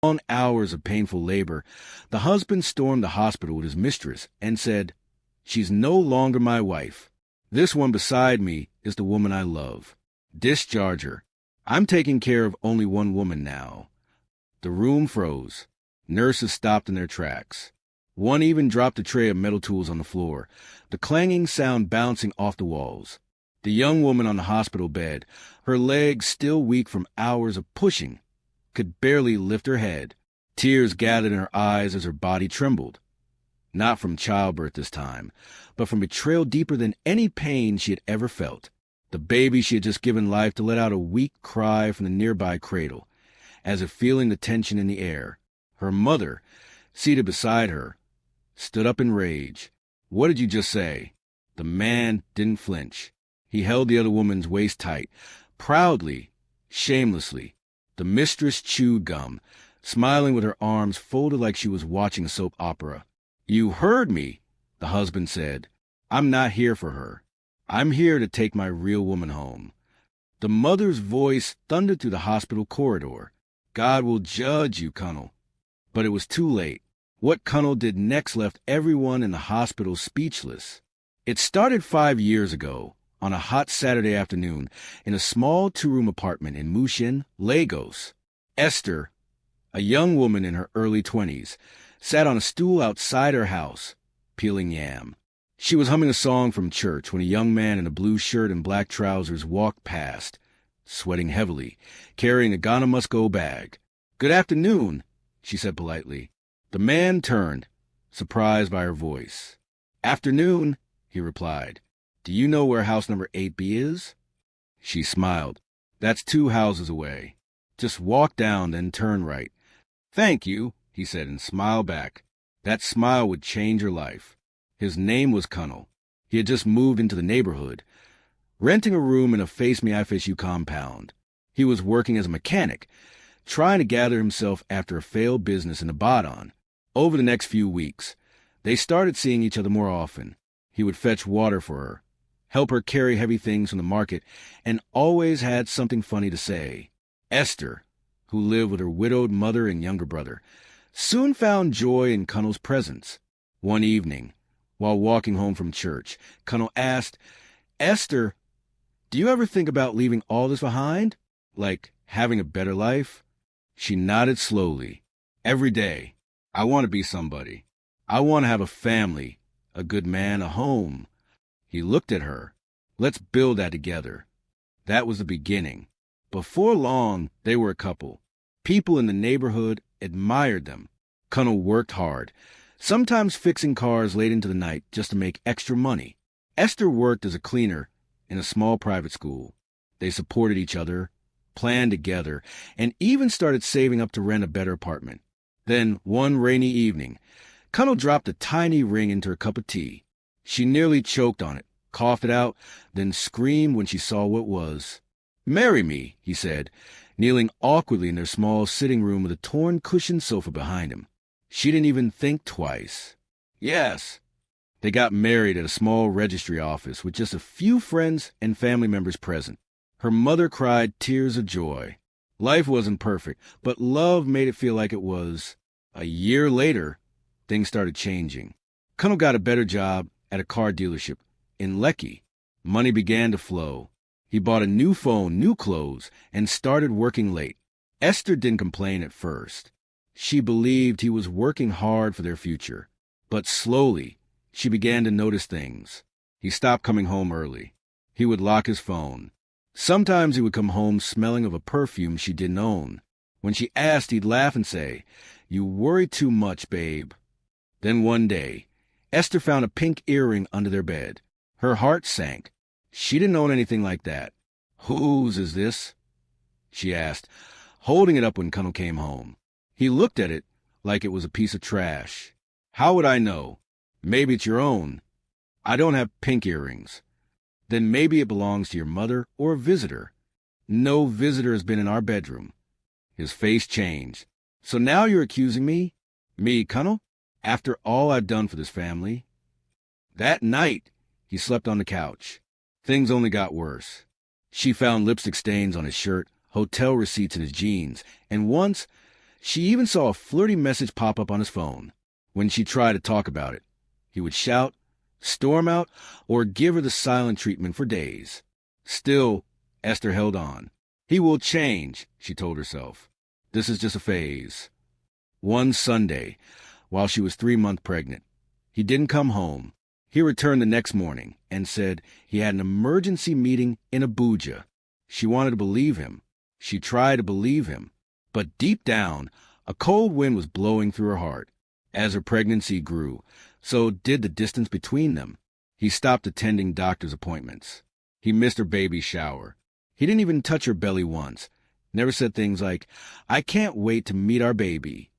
Long hours of painful labor, the husband stormed the hospital with his mistress and said, "She's no longer my wife. This one beside me is the woman I love. Discharge her. I'm taking care of only one woman now." The room froze. Nurses stopped in their tracks. One even dropped a tray of metal tools on the floor, the clanging sound bouncing off the walls. The young woman on the hospital bed, her legs still weak from hours of pushing, could barely lift her head. Tears gathered in her eyes as her body trembled. Not from childbirth this time, but from betrayal deeper than any pain she had ever felt. The baby she had just given life to let out a weak cry from the nearby cradle, as if feeling the tension in the air. Her mother, seated beside her, stood up in rage. "What did you just say?" The man didn't flinch. He held the other woman's waist tight, proudly, shamelessly. The mistress chewed gum, smiling with her arms folded like she was watching a soap opera. "You heard me," the husband said. "I'm not here for her. I'm here to take my real woman home." The mother's voice thundered through the hospital corridor. "God will judge you, Colonel." But it was too late. What Colonel did next left everyone in the hospital speechless. It started 5 years ago, on a hot Saturday afternoon, in a small 2-room apartment in Mushin, Lagos. Esther, a young woman in her early 20s, sat on a stool outside her house, peeling yam. She was humming a song from church when a young man in a blue shirt and black trousers walked past, sweating heavily, carrying a Ghana must-go bag. "Good afternoon," she said politely. The man turned, surprised by her voice. "Afternoon," he replied. "Do you know where house number 8B is?" She smiled. "That's 2 houses away. Just walk down, then turn right." "Thank you," he said, and smiled back. That smile would change her life. His name was Colonel. He had just moved into the neighborhood, renting a room in a Face Me FSU compound. He was working as a mechanic, trying to gather himself after a failed business in Ibadan. Over the next few weeks, they started seeing each other more often. He would fetch water for her, help her carry heavy things from the market, and always had something funny to say. Esther, who lived with her widowed mother and younger brother, soon found joy in Colonel's presence. One evening, while walking home from church, Colonel asked, "Esther, do you ever think about leaving all this behind? Like having a better life?" She nodded slowly. "Every day. I want to be somebody. I want to have a family, a good man, a home." He looked at her. "Let's build that together." That was the beginning. Before long, they were a couple. People in the neighborhood admired them. Colonel worked hard, sometimes fixing cars late into the night just to make extra money. Esther worked as a cleaner in a small private school. They supported each other, planned together, and even started saving up to rent a better apartment. Then, one rainy evening, Colonel dropped a tiny ring into her cup of tea. She nearly choked on it, coughed it out, then screamed when she saw what it was. "Marry me," he said, kneeling awkwardly in their small sitting room with a torn cushioned sofa behind him. She didn't even think twice. "Yes." They got married at a small registry office with just a few friends and family members present. Her mother cried tears of joy. Life wasn't perfect, but love made it feel like it was. A year later, things started changing. Colonel got a better job at a car dealership in Lekki. Money began to flow. He bought a new phone, new clothes, and started working late. Esther didn't complain at first. She believed he was working hard for their future. But slowly, she began to notice things. He stopped coming home early. He would lock his phone. Sometimes he would come home smelling of a perfume she didn't own. When she asked, he'd laugh and say, "You worry too much, babe." Then one day, Esther found a pink earring under their bed. Her heart sank. She didn't own anything like that. "Whose is this?" she asked, holding it up when Colonel came home. He looked at it like it was a piece of trash. "How would I know? Maybe it's your own." "I don't have pink earrings." "Then maybe it belongs to your mother or a visitor." "No visitor has been in our bedroom." His face changed. "So now you're accusing me? Me, Colonel? After all I've done for this family?" That night, he slept on the couch. Things only got worse. She found lipstick stains on his shirt, hotel receipts in his jeans, and once She even saw a flirty message pop up on his phone. When she tried to talk about it, he would shout, storm out, or give her the silent treatment for days. Still, Esther held on. He will change, she told herself. This is just a phase. One Sunday, while she was 3 months pregnant, he didn't come home. He returned the next morning and said he had an emergency meeting in Abuja. She wanted to believe him. She tried to believe him. But deep down, a cold wind was blowing through her heart. As her pregnancy grew, so did the distance between them. He stopped attending doctor's appointments. He missed her baby shower. He didn't even touch her belly once. Never said things like, "I can't wait to meet our baby."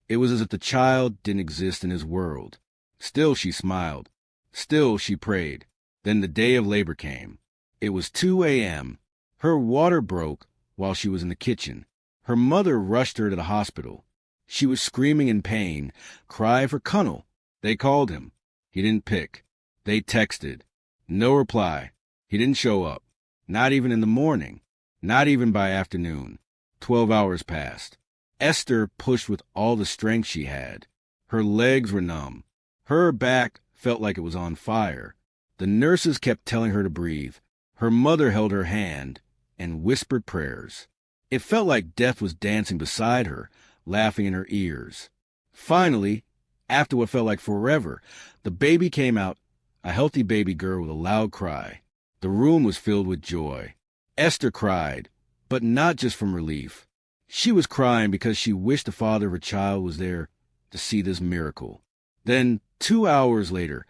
It was as if the child didn't exist in his world. Still she smiled. Still she prayed. Then the day of labor came. It was 2 a.m. Her water broke while she was in the kitchen. Her mother rushed her to the hospital. She was screaming in pain. Cry for Cunnel. They called him. He didn't pick. They texted. No reply. He didn't show up. Not even in the morning. Not even by afternoon. 12 hours passed. Esther pushed with all the strength she had. Her legs were numb. Her back felt like it was on fire. The nurses kept telling her to breathe. Her mother held her hand and whispered prayers. It felt like death was dancing beside her, laughing in her ears. Finally, after what felt like forever, the baby came out, a healthy baby girl with a loud cry. The room was filled with joy. Esther cried, but not just from relief. She was crying because she wished the father of her child was there to see this miracle. Then, 2 hours later,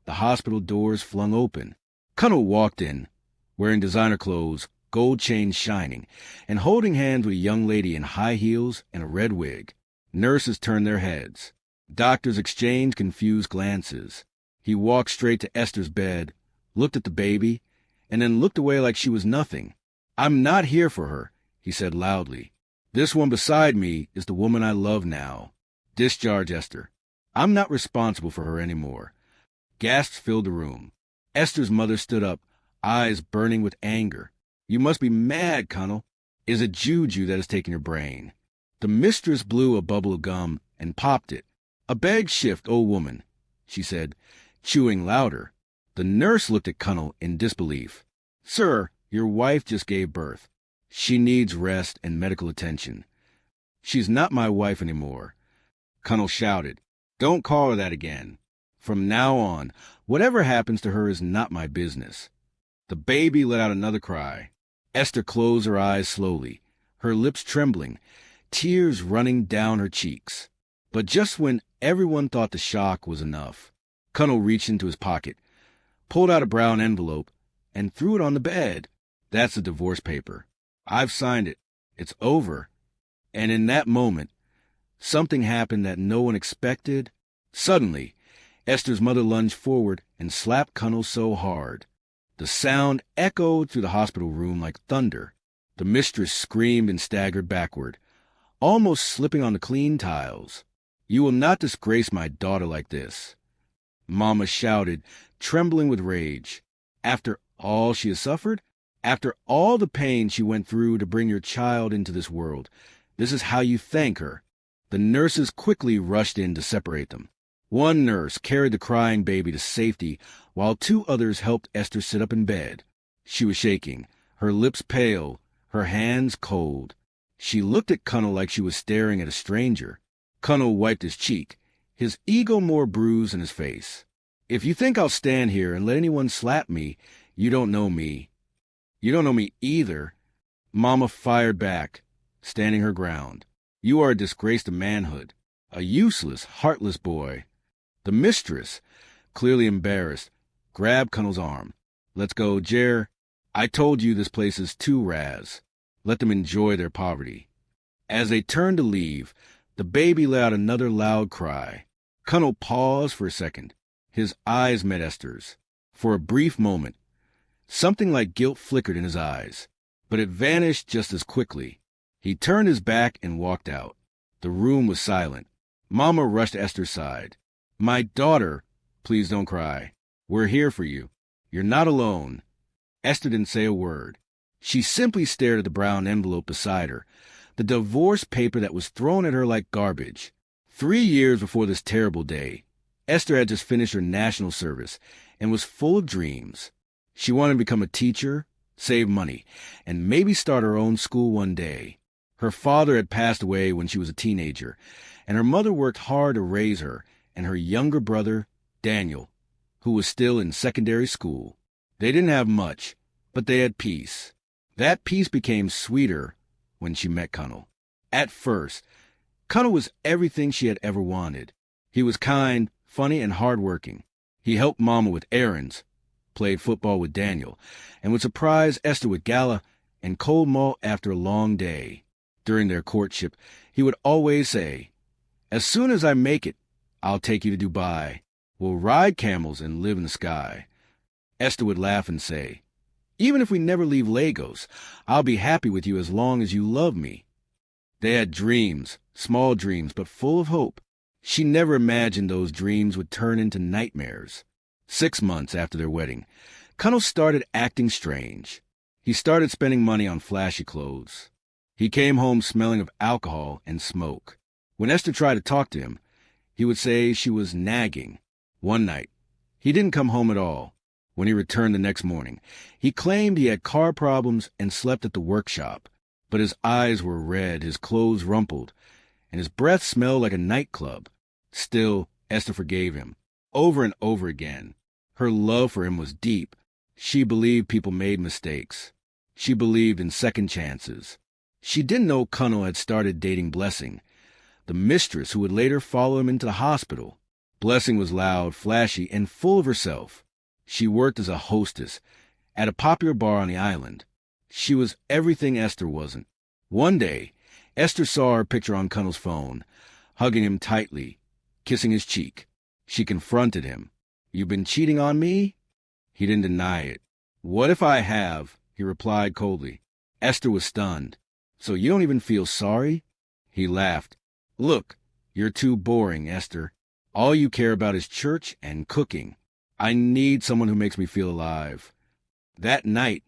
the hospital doors flung open. Cunnel walked in, wearing designer clothes, gold chains shining, and holding hands with a young lady in high heels and a red wig. Nurses turned their heads. Doctors exchanged confused glances. He walked straight to Esther's bed, looked at the baby, and then looked away like she was nothing. "I'm not here for her," he said loudly. "This one beside me is the woman I love now. Discharge Esther. I'm not responsible for her anymore." Gasps filled the room. Esther's mother stood up, eyes burning with anger. "You must be mad, Cunnel. Is it juju that has taken your brain?" The mistress blew a bubble of gum and popped it. "A beg shift, old woman," she said, chewing louder. The nurse looked at Cunnel in disbelief. "Sir, your wife just gave birth. She needs rest and medical attention." "She's not my wife anymore," Cunnel shouted. "Don't call her that again. From now on, whatever happens to her is not my business." The baby let out another cry. Esther closed her eyes slowly, her lips trembling, tears running down her cheeks. But just when everyone thought the shock was enough, Cunnel reached into his pocket, pulled out a brown envelope, and threw it on the bed. "That's the divorce paper. I've signed it. It's over." And in that moment, something happened that no one expected. Suddenly, Esther's mother lunged forward and slapped Cunnel so hard. The sound echoed through the hospital room like thunder. The mistress screamed and staggered backward, almost slipping on the clean tiles. "You will not disgrace my daughter like this," Mama shouted, trembling with rage. "After all she has suffered? After all the pain she went through to bring your child into this world, this is how you thank her." The nurses quickly rushed in to separate them. One nurse carried the crying baby to safety, while 2 others helped Esther sit up in bed. She was shaking, her lips pale, her hands cold. She looked at Cunnel like she was staring at a stranger. Cunnel wiped his cheek, his ego more bruised than his face. "If you think I'll stand here and let anyone slap me, you don't know me." "You don't know me either," Mama fired back, standing her ground. "You are a disgrace to manhood, a useless, heartless boy." The mistress, clearly embarrassed, grabbed Cunnel's arm. "Let's go, Jer. I told you this place is too raz. Let them enjoy their poverty." As they turned to leave, the baby let out another loud cry. Cunnel paused for a second. His eyes met Esther's. For a brief moment, something like guilt flickered in his eyes, but it vanished just as quickly. He turned his back and walked out. The room was silent. Mama rushed to Esther's side. "My daughter, please don't cry. We're here for you. You're not alone." Esther didn't say a word. She simply stared at the brown envelope beside her. the divorce paper that was thrown at her like garbage. 3 years before this terrible day, Esther had just finished her national service and was full of dreams. She wanted to become a teacher, save money, and maybe start her own school one day. Her father had passed away when she was a teenager, and her mother worked hard to raise her and her younger brother, Daniel, who was still in secondary school. They didn't have much, but they had peace. That peace became sweeter when she met Cunnel. At first, Cunnel was everything she had ever wanted. He was kind, funny, and hardworking. He helped Mama with errands, played football with Daniel, and would surprise Esther with gala and cold malt after a long day. During their courtship, he would always say, "As soon as I make it, I'll take you to Dubai. We'll ride camels and live in the sky." Esther would laugh and say, "Even if we never leave Lagos, I'll be happy with you as long as you love me." They had dreams, small dreams, but full of hope. She never imagined those dreams would turn into nightmares. 6 months after their wedding, Cunnel started acting strange. He started spending money on flashy clothes. He came home smelling of alcohol and smoke. When Esther tried to talk to him, he would say she was nagging. One night, he didn't come home at all. When he returned the next morning, he claimed he had car problems and slept at the workshop. But his eyes were red, his clothes rumpled, and his breath smelled like a nightclub. Still, Esther forgave him, over and over again. Her love for him was deep. She believed people made mistakes. She believed in second chances. She didn't know Cunnel had started dating Blessing, the mistress who would later follow him into the hospital. Blessing was loud, flashy, and full of herself. She worked as a hostess at a popular bar on the island. She was everything Esther wasn't. One day, Esther saw her picture on Cunnel's phone, hugging him tightly, kissing his cheek. She confronted him. "You've been cheating on me?" He didn't deny it. "What if I have?" he replied coldly. Esther was stunned. "So you don't even feel sorry?" He laughed. "Look, you're too boring, Esther. All you care about is church and cooking. I need someone who makes me feel alive." That night,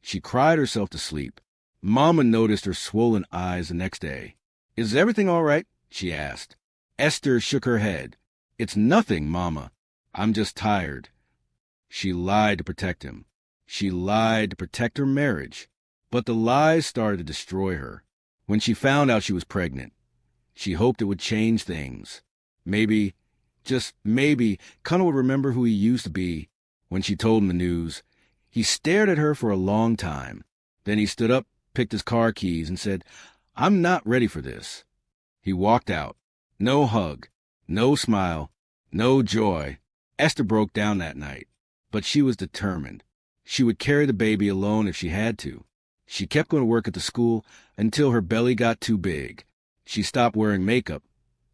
she cried herself to sleep. Mama noticed her swollen eyes the next day. "Is everything all right?" she asked. Esther shook her head. "It's nothing, Mama. I'm just tired." She lied to protect him. She lied to protect her marriage. But the lies started to destroy her. When she found out she was pregnant, she hoped it would change things. Maybe, just maybe, Cunnel would remember who he used to be. When she told him the news, he stared at her for a long time. Then he stood up, picked his car keys, and said, "I'm not ready for this." He walked out. No hug, no smile, no joy. Esther broke down that night, but she was determined. She would carry the baby alone if she had to. She kept going to work at the school until her belly got too big. She stopped wearing makeup,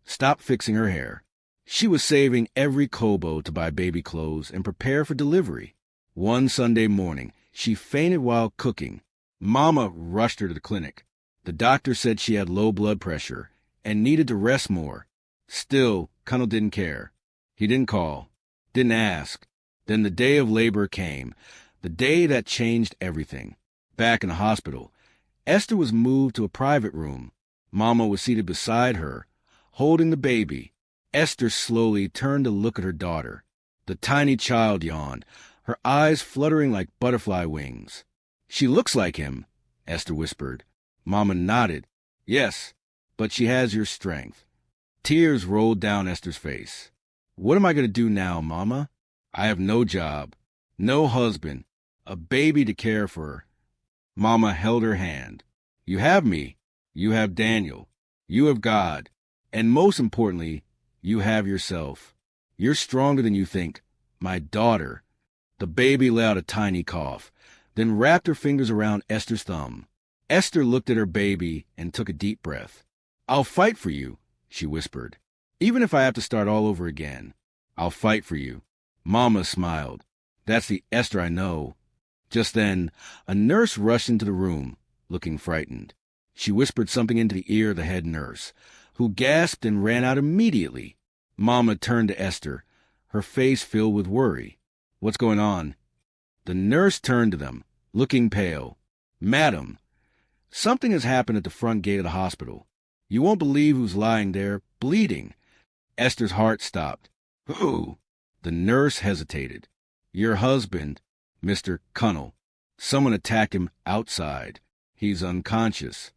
stopped fixing her hair. She was saving every kobo to buy baby clothes and prepare for delivery. One Sunday morning, she fainted while cooking. Mama rushed her to the clinic. The doctor said she had low blood pressure and needed to rest more. Still, Cunnel didn't care. He didn't call, didn't ask. Then the day of labor came, the day that changed everything. Back in the hospital, Esther was moved to a private room. Mama was seated beside her, holding the baby. Esther slowly turned to look at her daughter. The tiny child yawned, her eyes fluttering like butterfly wings. "She looks like him," Esther whispered. Mama nodded. "Yes, but she has your strength." Tears rolled down Esther's face. "What am I going to do now, Mama? I have no job, no husband, a baby to care for." Mama held her hand. "You have me. You have Daniel. You have God. And most importantly, you have yourself. You're stronger than you think. My daughter." The baby let out a tiny cough, then wrapped her fingers around Esther's thumb. Esther looked at her baby and took a deep breath. "I'll fight for you," she whispered. "Even if I have to start all over again, I'll fight for you." Mama smiled. "That's the Esther I know." Just then, a nurse rushed into the room, looking frightened. She whispered something into the ear of the head nurse, who gasped and ran out immediately. Mama turned to Esther, her face filled with worry. "What's going on?" The nurse turned to them, looking pale. "Madam, Something has happened at the front gate of the hospital. You won't believe who's lying there, bleeding. Esther's heart stopped. Who? The nurse hesitated. Your husband, Mr. Cunnell. Someone attacked him outside. He's unconscious.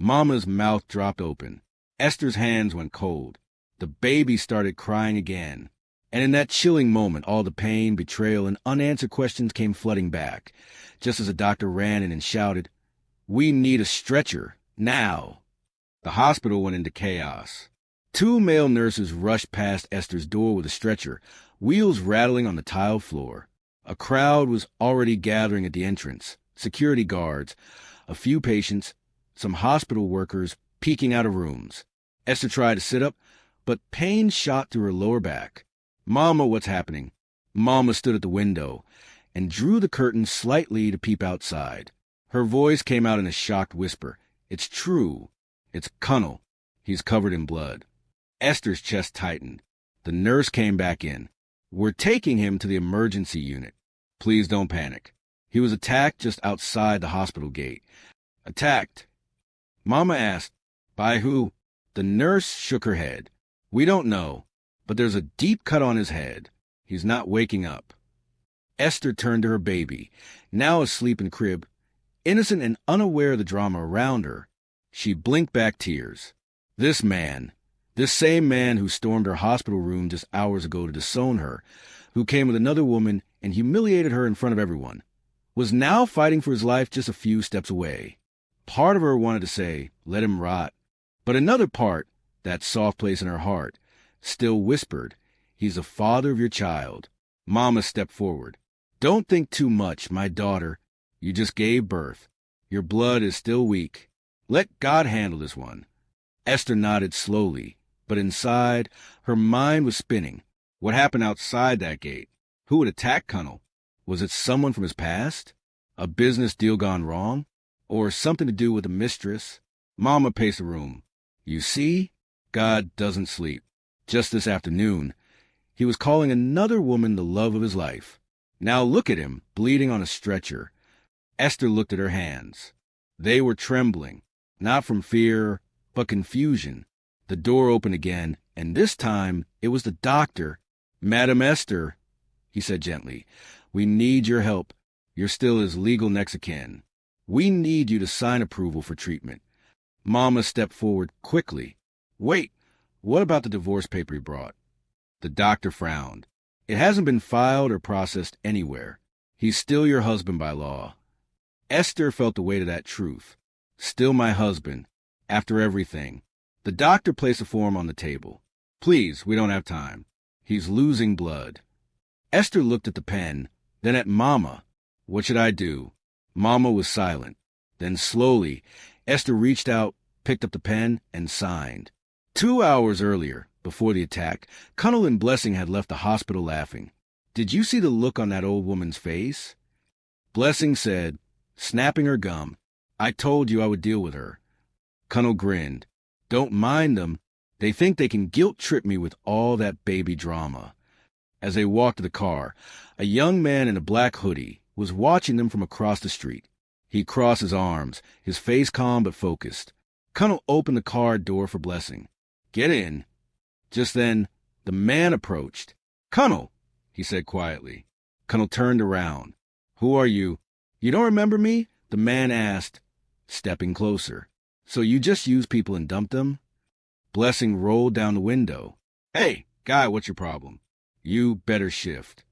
Mama's mouth dropped open. Esther's hands went cold. The baby started crying again. And in that chilling moment, all the pain, betrayal, and unanswered questions came flooding back, just as the doctor ran in and shouted, "We need a stretcher, now!" The hospital went into chaos. 2 male nurses rushed past Esther's door with a stretcher, wheels rattling on the tiled floor. A crowd was already gathering at the entrance, security guards, a few patients, some hospital workers peeking out of rooms. Esther tried to sit up, but pain shot through her lower back. "Mama, what's happening?" Mama stood at the window and drew the curtain slightly to peep outside. Her voice came out in a shocked whisper. "It's true. It's Cunnell. He's covered in blood." Esther's chest tightened. The nurse came back in. "We're taking him to the emergency unit. Please don't panic. He was attacked just outside the hospital gate." "Attacked?" Mama asked. "By who?" The nurse shook her head. "We don't know, but there's a deep cut on his head. He's not waking up." Esther turned to her baby, now asleep in crib. Innocent and unaware of the drama around her, she blinked back tears. This same man who stormed her hospital room just hours ago to disown her, who came with another woman and humiliated her in front of everyone, was now fighting for his life just a few steps away. Part of her wanted to say, "Let him rot." But another part, that soft place in her heart, still whispered, "He's the father of your child." Mama stepped forward. "Don't think too much, my daughter. You just gave birth. Your blood is still weak. Let God handle this one." Esther nodded slowly, but inside, her mind was spinning. What happened outside that gate? Who had attacked Cunnell? Was it someone from his past? A business deal gone wrong? Or something to do with the mistress? Mama paced the room. "You see? God doesn't sleep. Just this afternoon, he was calling another woman the love of his life. Now look at him, bleeding on a stretcher." Esther looked at her hands. They were trembling, not from fear, but confusion. The door opened again, and this time it was the doctor. "Madam Esther," he said gently, "we need your help. You're still his legal next of kin. We need you to sign approval for treatment." Mama stepped forward quickly. "Wait, what about the divorce paper he brought?" The doctor frowned. "It hasn't been filed or processed anywhere. He's still your husband by law." Esther felt the weight of that truth. Still my husband, after everything. The doctor placed a form on the table. "Please, we don't have time. He's losing blood." Esther looked at the pen, then at Mama. What should I do? Mama was silent. Then slowly, Esther reached out, picked up the pen, and signed. 2 hours earlier, before the attack, Cunnell and Blessing had left the hospital laughing. Did you see the look on that old woman's face? Blessing said, snapping her gum, "I told you I would deal with her." Cunnell grinned. "Don't mind them. They think they can guilt-trip me with all that baby drama." As they walked to the car, a young man in a black hoodie was watching them from across the street. He crossed his arms, his face calm but focused. Cunnell opened the car door for Blessing. "Get in." Just then, the man approached. "Cunnell," he said quietly. Cunnell turned around. "Who are you?" "You don't remember me?" the man asked, stepping closer. "So you just use people and dump them?" Blessing rolled down the window. "Hey, guy, what's your problem?" "You better shift."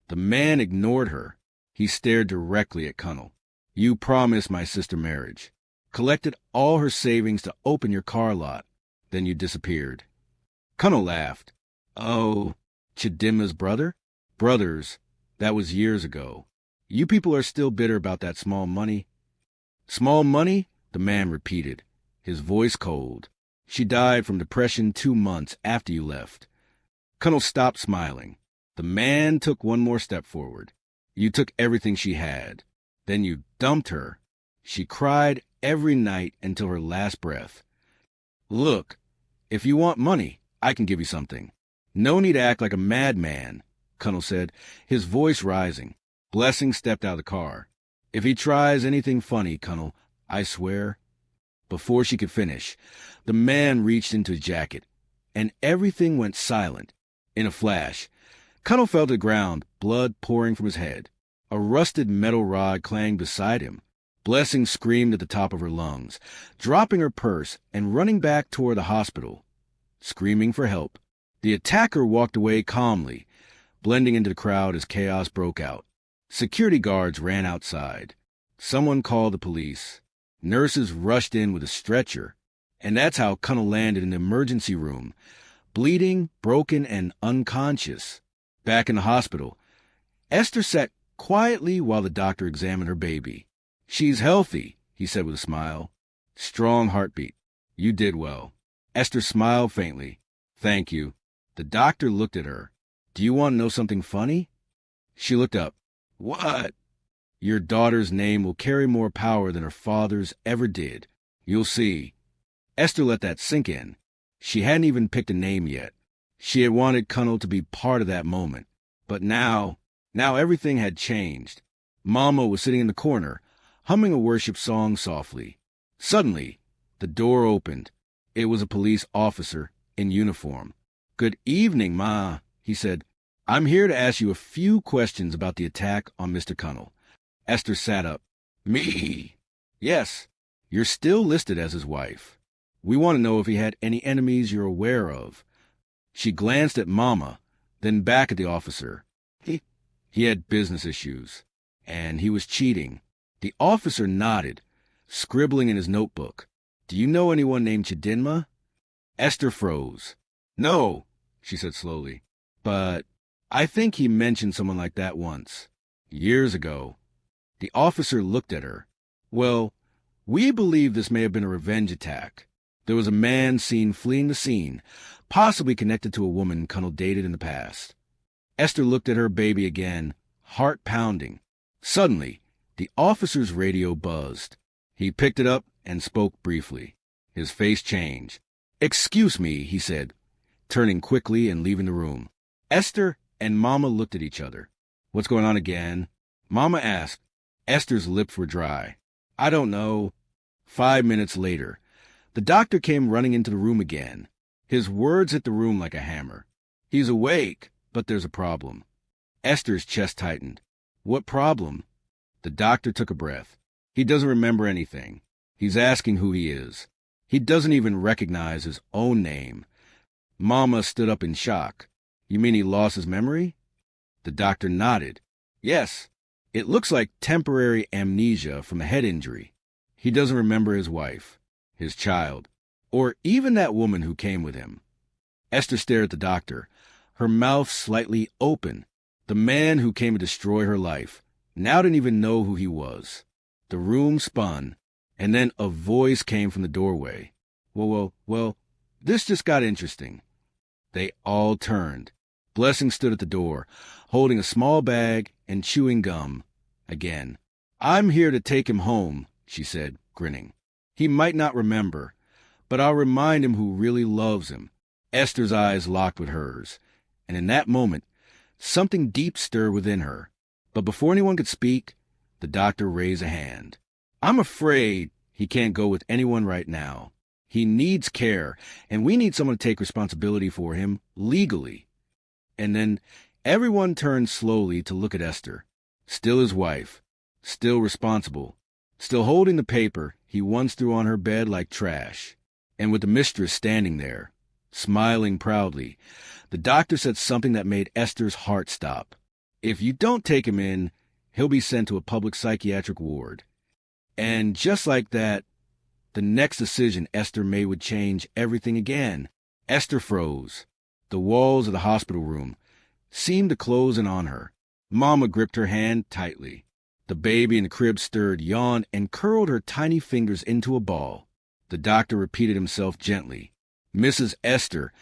The man ignored her. He stared directly at Cunnell. "You promised my sister marriage. Collected all her savings to open your car lot. Then you disappeared." Cunnell laughed. "Oh, Chidimma's brother?" "Brothers. That was years ago. You people are still bitter about that small money." "Small money?" the man repeated, his voice cold. "She died from depression 2 months after you left." Cunnell stopped smiling. The man took one more step forward. "You took everything she had. Then you dumped her. She cried every night until her last breath." "Look, if you want money, I can give you something." "No need to act like a madman," Cunnell said, his voice rising. Blessing stepped out of the car. "If he tries anything funny, Cunnell, I swear. Before she could finish, the man reached into his jacket, and everything went silent. In a flash, Cunnell fell to the ground, blood pouring from his head. A rusted metal rod clanged beside him. Blessing screamed at the top of her lungs, dropping her purse and running back toward the hospital, screaming for help. The attacker walked away calmly, blending into the crowd as chaos broke out. Security guards ran outside. Someone called the police. Nurses rushed in with a stretcher, and that's how Cunnell landed in the emergency room, bleeding, broken, and unconscious. Back in the hospital, Esther sat quietly while the doctor examined her baby. "She's healthy," he said with a smile. "Strong heartbeat. You did well." Esther smiled faintly. "Thank you." The doctor looked at her. "Do you want to know something funny?" She looked up. "What?" "Your daughter's name will carry more power than her father's ever did. You'll see." Esther let that sink in. She hadn't even picked a name yet. She had wanted Cunnell to be part of that moment. But now everything had changed. Mama was sitting in the corner, humming a worship song softly. Suddenly, the door opened. It was a police officer in uniform. "Good evening, Ma," he said. "I'm here to ask you a few questions about the attack on Mr. Cunnell." Esther sat up. "Me?" "Yes. You're still listed as his wife. We want to know if he had any enemies you're aware of." She glanced at Mama, then back at the officer. He had business issues, and he was cheating. The officer nodded, scribbling in his notebook. "Do you know anyone named Chidinma?" Esther froze. "No," she said slowly. "But I think he mentioned someone like that once. Years ago." The officer looked at her. "Well, we believe this may have been a revenge attack. There was a man seen fleeing the scene, possibly connected to a woman Cunnell dated in the past." Esther looked at her baby again, heart pounding. Suddenly, the officer's radio buzzed. He picked it up and spoke briefly. His face changed. "Excuse me," he said, turning quickly and leaving the room. Esther and Mama looked at each other. "What's going on again?" Mama asked. Esther's lips were dry. "I don't know." 5 minutes later, the doctor came running into the room again. His words hit the room like a hammer. "He's awake, but there's a problem." Esther's chest tightened. "What problem?" The doctor took a breath. "He doesn't remember anything. He's asking who he is. He doesn't even recognize his own name." Mama stood up in shock. "You mean he lost his memory?" The doctor nodded. "Yes. It looks like temporary amnesia from a head injury. He doesn't remember his wife, his child, or even that woman who came with him." Esther stared at the doctor, her mouth slightly open. The man who came to destroy her life now didn't even know who he was. The room spun, and then a voice came from the doorway. Well, this just got interesting." They all turned. Blessing stood at the door, holding a small bag and chewing gum. Again. "I'm here to take him home," she said, grinning. "He might not remember, but I'll remind him who really loves him." Esther's eyes locked with hers, and in that moment, something deep stirred within her. But before anyone could speak, the doctor raised a hand. "I'm afraid he can't go with anyone right now. He needs care, and we need someone to take responsibility for him legally." And then everyone turned slowly to look at Esther, still his wife, still responsible, still holding the paper he once threw on her bed like trash. And with the mistress standing there, smiling proudly, the doctor said something that made Esther's heart stop. "If you don't take him in, he'll be sent to a public psychiatric ward." And just like that, the next decision Esther made would change everything again. Esther froze. The walls of the hospital room seemed to close in on her. Mama gripped her hand tightly. The baby in the crib stirred, yawned, and curled her tiny fingers into a ball. The doctor repeated himself gently. "Mrs. Esther,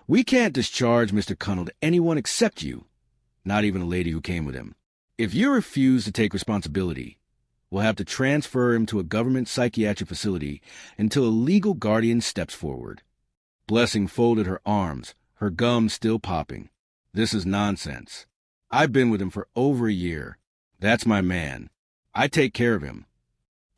we can't discharge Mr. Cunnell to anyone except you, not even the lady who came with him. If you refuse to take responsibility, we'll have to transfer him to a government psychiatric facility until a legal guardian steps forward." Blessing folded her arms, her gum still popping. "This is nonsense. I've been with him for over a year. That's my man. I take care of him."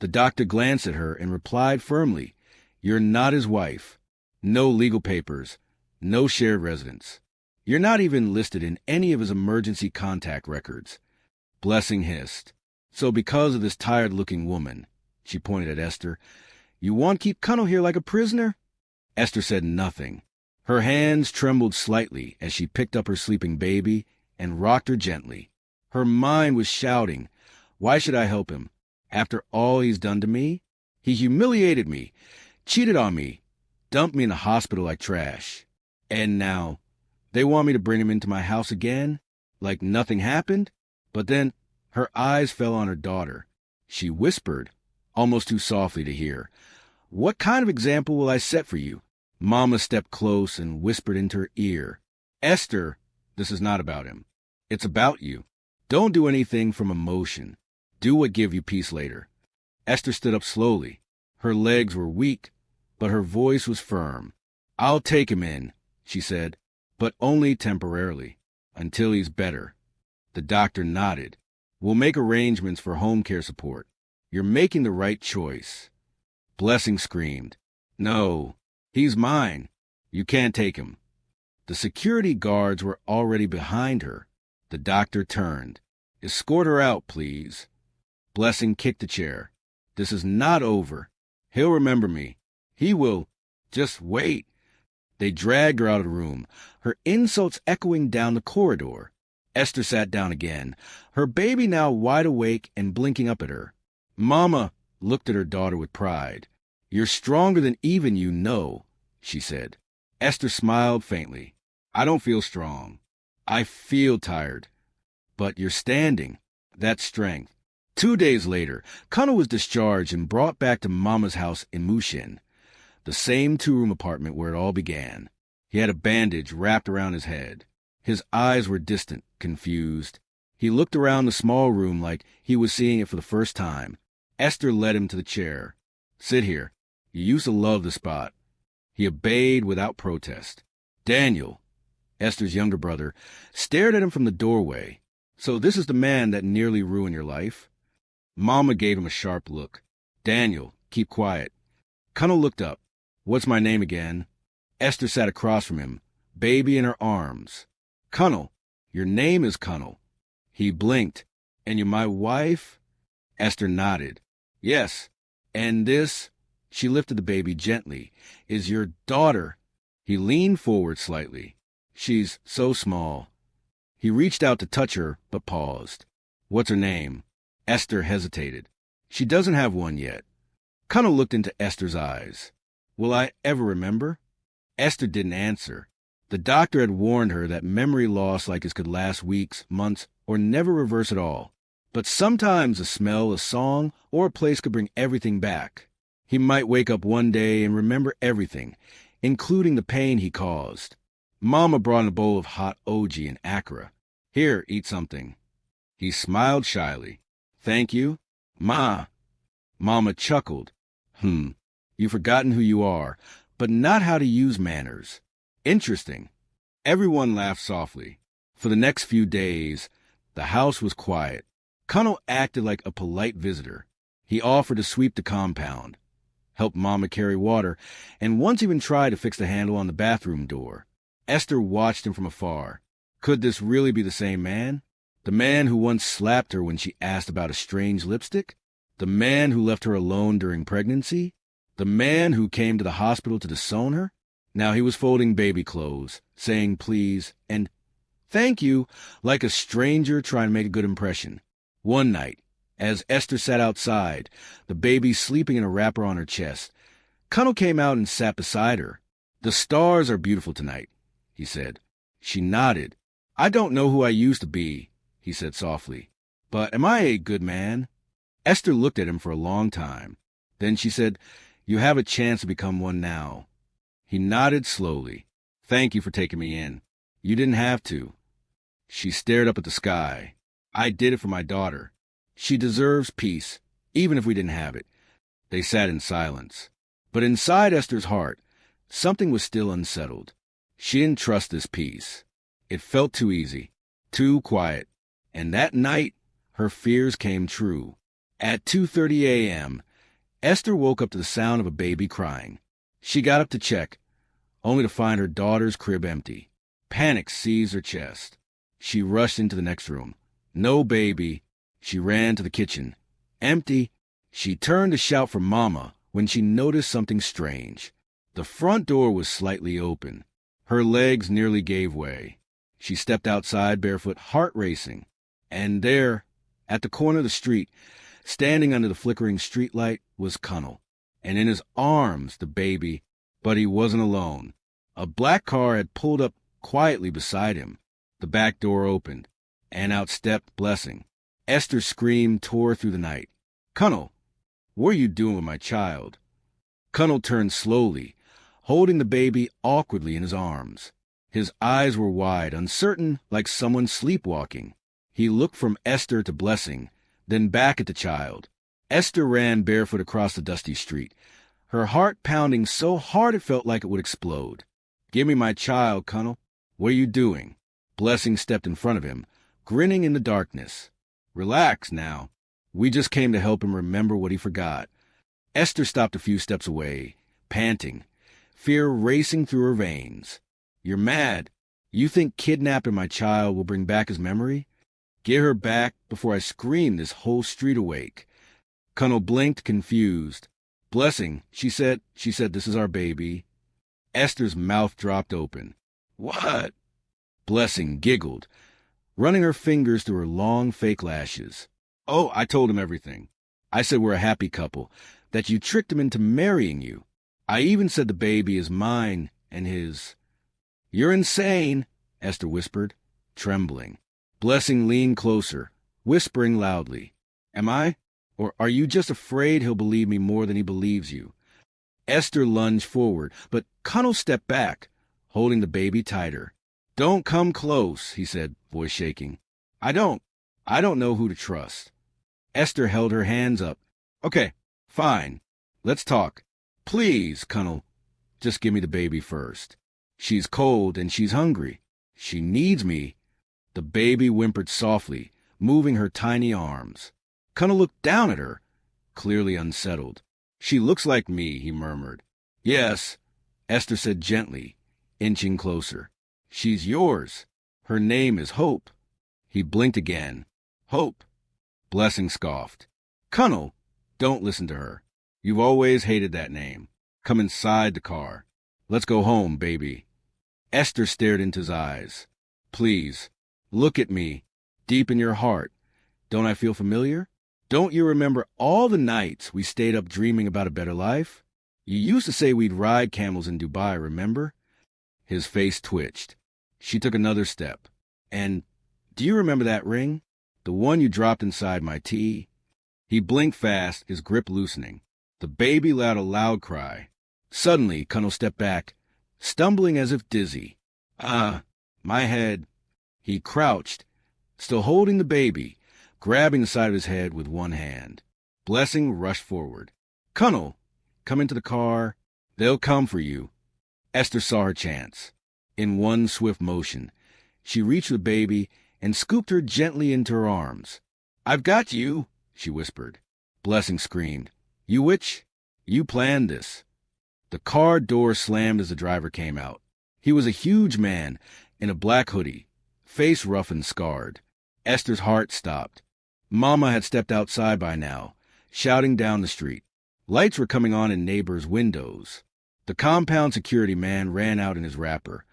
The doctor glanced at her and replied firmly, "You're not his wife. No legal papers. No shared residence. You're not even listed in any of his emergency contact records." Blessing hissed. "So because of this tired-looking woman," she pointed at Esther, "you want to keep Cunnel here like a prisoner?" Esther said nothing. Her hands trembled slightly as she picked up her sleeping baby and rocked her gently. Her mind was shouting, "Why should I help him? After all he's done to me? He humiliated me, cheated on me, dumped me in the hospital like trash. And now, they want me to bring him into my house again? Like nothing happened?" But then her eyes fell on her daughter. She whispered, almost too softly to hear, "What kind of example will I set for you?" Mama stepped close and whispered into her ear, "Esther, this is not about him. It's about you. Don't do anything from emotion. Do what give you peace later." Esther stood up slowly. Her legs were weak, but her voice was firm. "I'll take him in," she said, "but only temporarily, until he's better." The doctor nodded. "We'll make arrangements for home care support. You're making the right choice." Blessing screamed, "No, he's mine. You can't take him." The security guards were already behind her. The doctor turned. "Escort her out, please." Blessing kicked the chair. "This is not over. He'll remember me. He will. Just wait." They dragged her out of the room, her insults echoing down the corridor. Esther sat down again, her baby now wide awake and blinking up at her. Mama looked at her daughter with pride. "You're stronger than even you know," she said. Esther smiled faintly. "I don't feel strong. I feel tired. But you're standing. That's strength." 2 days later, Cunnel was discharged and brought back to Mama's house in Mushin, the same 2-room apartment where it all began. He had a bandage wrapped around his head. His eyes were distant, confused. He looked around the small room like he was seeing it for the first time. Esther led him to the chair. "Sit here. You used to love the spot." He obeyed without protest. Daniel, Esther's younger brother, stared at him from the doorway. "So this is the man that nearly ruined your life?" Mama gave him a sharp look. "Daniel, keep quiet." Cunnel looked up. "What's my name again?" Esther sat across from him, baby in her arms. "Cunnel. Your name is Cunnel." He blinked. "And you're my wife?" Esther nodded. "Yes. And this," she lifted the baby gently, "is your daughter." He leaned forward slightly. "She's so small." He reached out to touch her, but paused. "What's her name?" Esther hesitated. "She doesn't have one yet." Cunnel looked into Esther's eyes. "Will I ever remember?" Esther didn't answer. The doctor had warned her that memory loss like his could last weeks, months, or never reverse at all. But sometimes a smell, a song, or a place could bring everything back. He might wake up one day and remember everything, including the pain he caused. Mama brought in a bowl of hot oji and akra. "Here, eat something." He smiled shyly. "Thank you, Ma." Mama chuckled. You've forgotten who you are, but not how to use manners." "Interesting." Everyone laughed softly. For the next few days, the house was quiet. Cunnel acted like a polite visitor. He offered to sweep the compound, help Mama carry water, and once even tried to fix the handle on the bathroom door. Esther watched him from afar. Could this really be the same man? The man who once slapped her when she asked about a strange lipstick? The man who left her alone during pregnancy? The man who came to the hospital to disown her? Now he was folding baby clothes, saying please and thank you like a stranger trying to make a good impression. One night, as Esther sat outside, the baby sleeping in a wrapper on her chest, Cunnel came out and sat beside her. "The stars are beautiful tonight," he said. She nodded. "I don't know who I used to be," he said softly, "but am I a good man?" Esther looked at him for a long time. Then she said, "You have a chance to become one now." He nodded slowly. "Thank you for taking me in. You didn't have to." She stared up at the sky. "I did it for my daughter. She deserves peace, even if we didn't have it." They sat in silence. But inside Esther's heart, something was still unsettled. She didn't trust this peace. It felt too easy, too quiet. And that night, her fears came true. At 2:30 a.m., Esther woke up to the sound of a baby crying. She got up to check, only to find her daughter's crib empty. Panic seized her chest. She rushed into the next room. No baby. She ran to the kitchen. Empty. She turned to shout for Mama when she noticed something strange. The front door was slightly open. Her legs nearly gave way. She stepped outside barefoot, heart racing. And there, at the corner of the street, standing under the flickering streetlight, was Cunnel. And in his arms, the baby. But he wasn't alone. A black car had pulled up quietly beside him. The back door opened, and out stepped Blessing. Esther's scream tore through the night. "Cunnel, what are you doing with my child?" Cunnel turned slowly, holding the baby awkwardly in his arms. His eyes were wide, uncertain, like someone sleepwalking. He looked from Esther to Blessing, then back at the child. Esther ran barefoot across the dusty street, her heart pounding so hard it felt like it would explode. "Give me my child, Cunnel. What are you doing?" Blessing stepped in front of him, grinning in the darkness. "Relax now. We just came to help him remember what he forgot." Esther stopped a few steps away, panting, fear racing through her veins. "You're mad. You think kidnapping my child will bring back his memory? Get her back before I scream this whole street awake." Cunnel blinked, confused. "Blessing, she said this is our baby." Esther's mouth dropped open. "What?" Blessing giggled, running her fingers through her long fake lashes. "Oh, I told him everything. I said we're a happy couple, that you tricked him into marrying you. I even said the baby is mine and his." "You're insane," Esther whispered, trembling. Blessing leaned closer, whispering loudly. "Am I? Or are you just afraid he'll believe me more than he believes you?" Esther lunged forward, but Cunnel stepped back, holding the baby tighter. "Don't come close," he said, voice shaking. I don't know who to trust." Esther held her hands up. "Okay, fine. Let's talk. Please, Cunnel, just give me the baby first. She's cold and she's hungry. She needs me." The baby whimpered softly, moving her tiny arms. Cunnel looked down at her, clearly unsettled. "She looks like me," he murmured. "Yes," Esther said gently, inching closer. "She's yours. Her name is Hope." He blinked again. "Hope." Blessing scoffed. "Cunnel, don't listen to her. You've always hated that name. Come inside the car. Let's go home, baby." Esther stared into his eyes. "Please, look at me, deep in your heart. Don't I feel familiar? Don't you remember all the nights we stayed up dreaming about a better life? You used to say we'd ride camels in Dubai, remember?" His face twitched. She took another step. "And do you remember that ring? The one you dropped inside my tea?" He blinked fast, his grip loosening. The baby let out a loud cry. Suddenly, Cunnel stepped back, stumbling as if dizzy. My head." He crouched, still holding the baby, grabbing the side of his head with one hand. Blessing rushed forward. "Cunnel, come into the car. They'll come for you." Esther saw her chance. In one swift motion, she reached the baby and scooped her gently into her arms. "I've got you," she whispered. Blessing screamed. "You witch? You planned this." The car door slammed as the driver came out. He was a huge man in a black hoodie, face rough and scarred. Esther's heart stopped. Mama had stepped outside by now, shouting down the street. Lights were coming on in neighbors' windows. The compound security man ran out in his wrapper,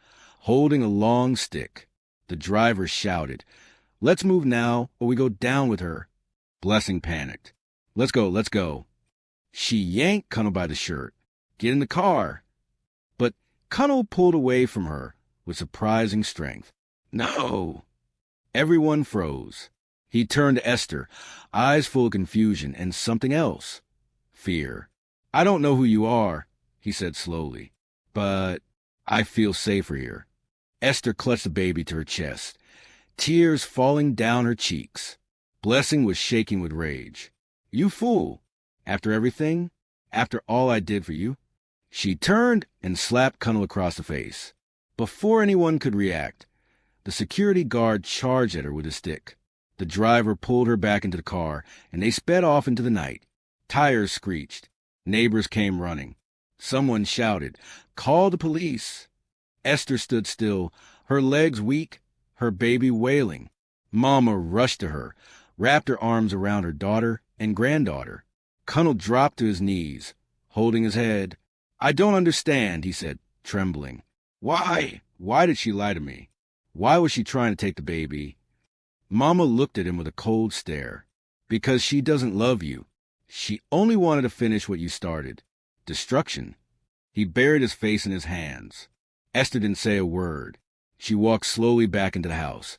holding a long stick. The driver shouted, "Let's move now, or we go down with her." Blessing panicked. Let's go." She yanked Cunnel by the shirt. "Get in the car." But Cunnel pulled away from her with surprising strength. "No." Everyone froze. He turned to Esther, eyes full of confusion and something else. Fear. "I don't know who you are," he said slowly, "but I feel safer here." Esther clutched the baby to her chest, tears falling down her cheeks. Blessing was shaking with rage. "You fool! After everything? After all I did for you?" She turned and slapped Cunnel across the face. Before anyone could react, the security guard charged at her with a stick. The driver pulled her back into the car, and they sped off into the night. Tires screeched. Neighbors came running. Someone shouted, "Call the police!" Esther stood still, her legs weak, her baby wailing. Mama rushed to her, wrapped her arms around her daughter and granddaughter. Colonel dropped to his knees, holding his head. "I don't understand," he said, trembling. "Why? Why did she lie to me? Why was she trying to take the baby?" Mama looked at him with a cold stare. "Because she doesn't love you. She only wanted to finish what you started. Destruction." He buried his face in his hands. Esther didn't say a word. She walked slowly back into the house,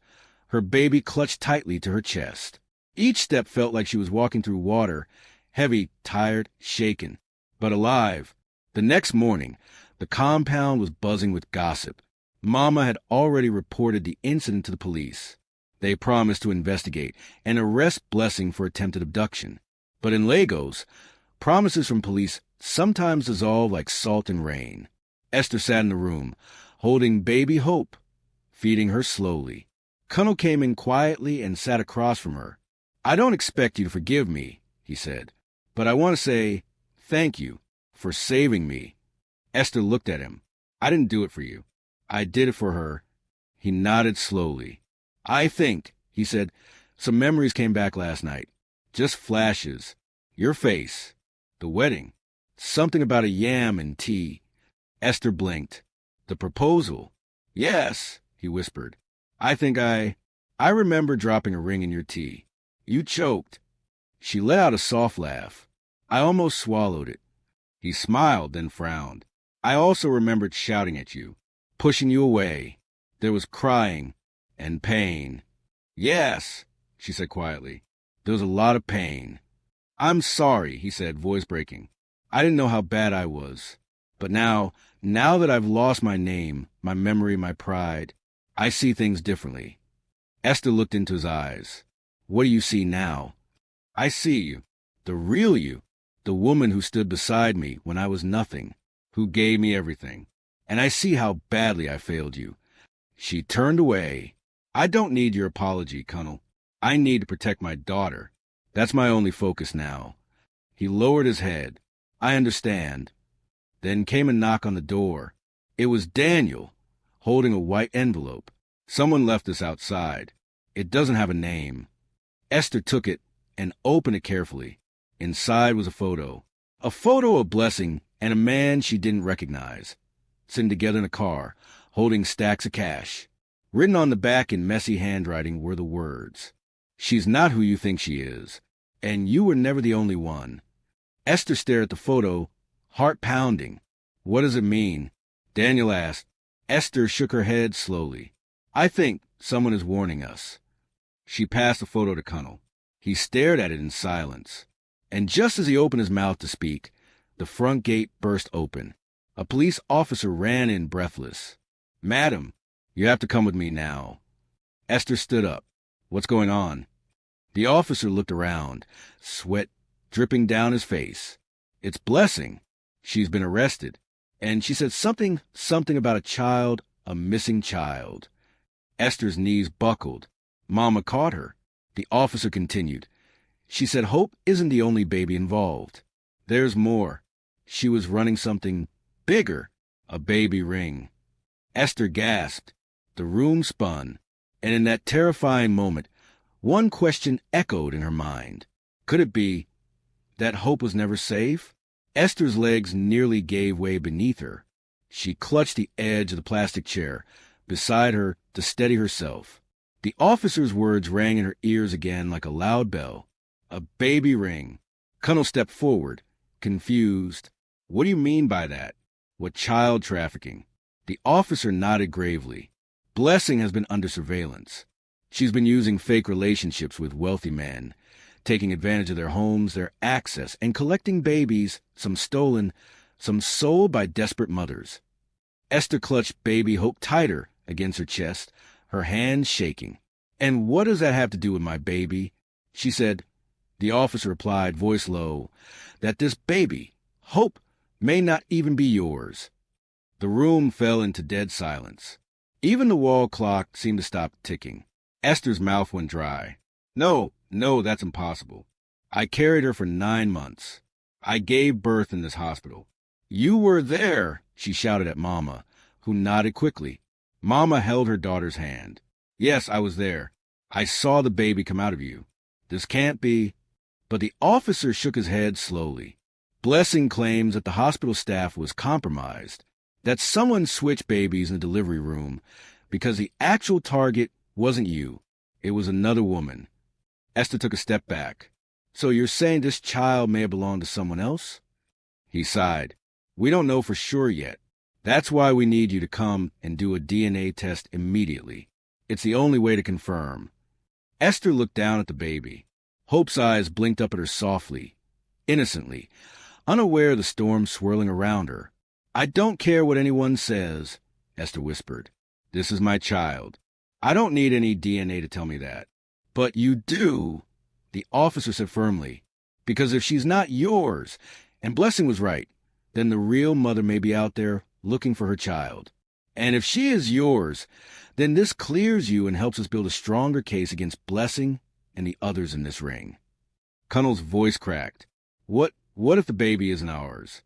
her baby clutched tightly to her chest. Each step felt like she was walking through water, heavy, tired, shaken, but alive. The next morning, the compound was buzzing with gossip. Mama had already reported the incident to the police. They promised to investigate and arrest Blessing for attempted abduction. But in Lagos, promises from police sometimes dissolve like salt in rain. Esther sat in the room, holding baby Hope, feeding her slowly. Colonel came in quietly and sat across from her. "I don't expect you to forgive me," he said, "but I want to say thank you for saving me." Esther looked at him. "I didn't do it for you. I did it for her." He nodded slowly. "I think," he said, "some memories came back last night. Just flashes. Your face. The wedding. Something about a yam and tea." Esther blinked. "The proposal." "Yes," he whispered. I think I remember dropping a ring in your tea. You choked." She let out a soft laugh. "I almost swallowed it." He smiled, then frowned. "I also remembered shouting at you, pushing you away. There was crying and pain." "Yes," she said quietly. "There was a lot of pain." "I'm sorry," he said, voice breaking. "I didn't know how bad I was. But now that I've lost my name, my memory, my pride, I see things differently." Esther looked into his eyes. "What do you see now?" "I see you, the real you, the woman who stood beside me when I was nothing, who gave me everything. And I see how badly I failed you." She turned away. "I don't need your apology, Colonel. I need to protect my daughter. That's my only focus now." He lowered his head. "I understand." Then came a knock on the door. It was Daniel, holding a white envelope. "Someone left this outside. It doesn't have a name." Esther took it and opened it carefully. Inside was a photo of Blessing and a man she didn't recognize, sitting together in a car, holding stacks of cash. Written on the back in messy handwriting were the words, "She's not who you think she is, and you were never the only one." Esther stared at the photo, heart pounding. "What does it mean?" Daniel asked. Esther shook her head slowly. "I think someone is warning us." She passed the photo to Colonel. He stared at it in silence. And just as he opened his mouth to speak, the front gate burst open. A police officer ran in breathless. "Madam, you have to come with me now." Esther stood up. "What's going on?" The officer looked around, sweat dripping down his face. "It's Blessing. She's been arrested. And she said something about a child, a missing child." Esther's knees buckled. Mama caught her. The officer continued. "She said Hope isn't the only baby involved. There's more. She was running something bigger, a baby ring." Esther gasped. The room spun. And in that terrifying moment, one question echoed in her mind. Could it be that Hope was never safe? Esther's legs nearly gave way beneath her. She clutched the edge of the plastic chair beside her to steady herself. The officer's words rang in her ears again like a loud bell. A baby ring. Colonel stepped forward, confused. "What do you mean by that? What child trafficking?" The officer nodded gravely. "Blessing has been under surveillance. She's been using fake relationships with wealthy men, taking advantage of their homes, their access, and collecting babies, some stolen, some sold by desperate mothers." Esther clutched baby Hope tighter against her chest, her hands shaking. "And what does that have to do with my baby?" she said. The officer replied, voice low, "that this baby, Hope, may not even be yours." The room fell into dead silence. Even the wall clock seemed to stop ticking. Esther's mouth went dry. No, that's impossible. I carried her for 9 months. I gave birth in this hospital. You were there, she shouted at Mama, who nodded quickly. Mama held her daughter's hand. Yes, I was there. I saw the baby come out of you. This can't be. But the officer shook his head slowly. Blessing claims that the hospital staff was compromised, that someone switched babies in the delivery room because the actual target wasn't you. It was another woman. Esther took a step back. So you're saying this child may have belonged to someone else? He sighed. We don't know for sure yet. That's why we need you to come and do a DNA test immediately. It's the only way to confirm. Esther looked down at the baby. Hope's eyes blinked up at her softly, innocently, unaware of the storm swirling around her. I don't care what anyone says, Esther whispered. This is my child. I don't need any DNA to tell me that. But you do, the officer said firmly, because if she's not yours, and Blessing was right, then the real mother may be out there looking for her child. And if she is yours, then this clears you and helps us build a stronger case against Blessing and the others in this ring. Cunnell's voice cracked. What if the baby isn't ours?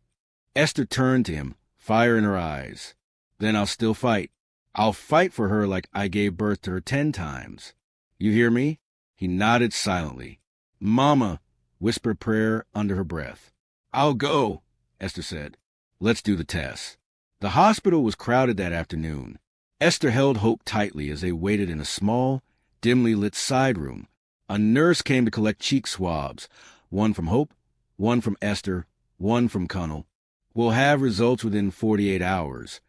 Esther turned to him, fire in her eyes. Then I'll still fight. I'll fight for her like I gave birth to her 10 times. You hear me? He nodded silently. Mama, whispered a prayer under her breath. I'll go, Esther said. Let's do the test. The hospital was crowded that afternoon. Esther held Hope tightly as they waited in a small, dimly lit side room. A nurse came to collect cheek swabs, one from Hope, one from Esther, one from Cunnell. We'll have results within 48 hours,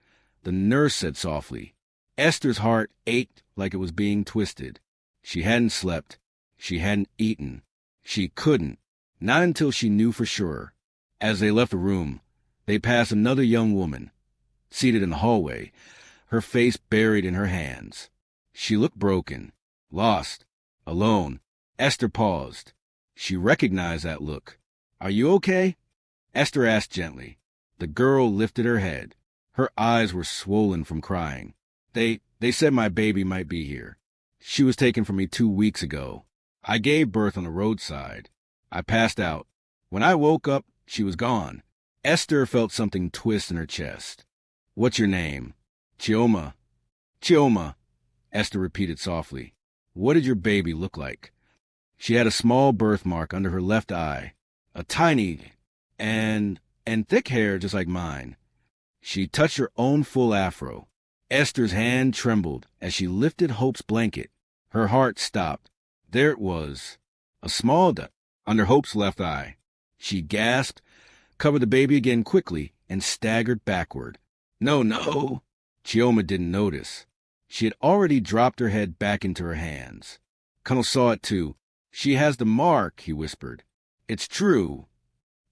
the nurse said softly. Esther's heart ached like it was being twisted. She hadn't slept. She hadn't eaten. She couldn't, not until she knew for sure. As they left the room, they passed another young woman, seated in the hallway, her face buried in her hands. She looked broken, lost, alone. Esther paused. She recognized that look. Are you okay? Esther asked gently. The girl lifted her head. Her eyes were swollen from crying. They said my baby might be here. She was taken from me 2 weeks ago. I gave birth on the roadside. I passed out. When I woke up, she was gone. Esther felt something twist in her chest. What's your name? Chioma. Chioma, Esther repeated softly. What did your baby look like? She had a small birthmark under her left eye, a tiny and thick hair just like mine. She touched her own full afro. Esther's hand trembled as she lifted Hope's blanket. Her heart stopped. There it was, a small dot under Hope's left eye. She gasped, covered the baby again quickly, and staggered backward. No. Chioma didn't notice. She had already dropped her head back into her hands. Cunnell saw it too. She has the mark, he whispered. It's true.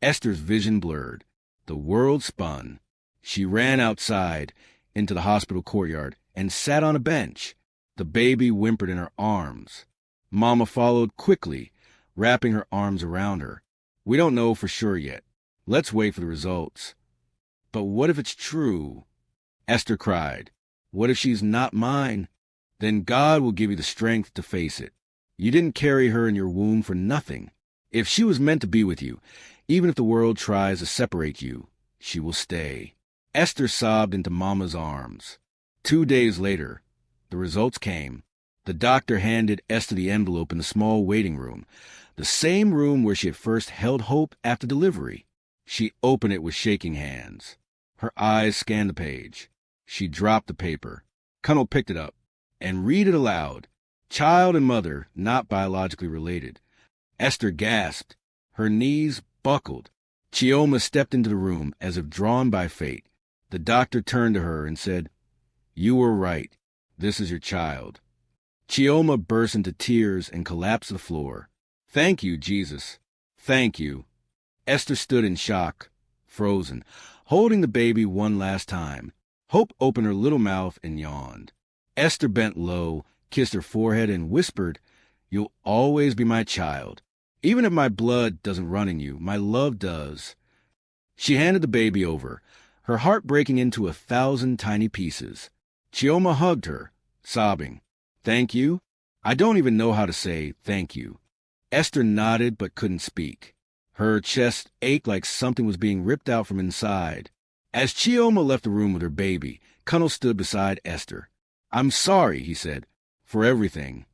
Esther's vision blurred. The world spun. She ran outside into the hospital courtyard and sat on a bench. The baby whimpered in her arms. Mama followed quickly, wrapping her arms around her. We don't know for sure yet. Let's wait for the results. But what if it's true? Esther cried. What if she's not mine? Then God will give you the strength to face it. You didn't carry her in your womb for nothing. If she was meant to be with you, even if the world tries to separate you, she will stay. Esther sobbed into Mama's arms. 2 days later, the results came. The doctor handed Esther the envelope in the small waiting room, the same room where she had first held Hope after delivery. She opened it with shaking hands. Her eyes scanned the page. She dropped the paper. Cunnell picked it up and read it aloud. Child and mother not biologically related. Esther gasped. Her knees buckled. Chioma stepped into the room as if drawn by fate. The doctor turned to her and said, You were right. This is your child. Chioma burst into tears and collapsed to the floor. Thank you, Jesus. Thank you. Esther stood in shock, frozen, holding the baby one last time. Hope opened her little mouth and yawned. Esther bent low, kissed her forehead, and whispered, You'll always be my child. Even if my blood doesn't run in you, my love does. She handed the baby over, her heart breaking into 1,000 tiny pieces. Chioma hugged her, sobbing. Thank you? I don't even know how to say thank you. Esther nodded but couldn't speak. Her chest ached like something was being ripped out from inside. As Chioma left the room with her baby, Cunnell stood beside Esther. "I'm sorry," he said, "for everything."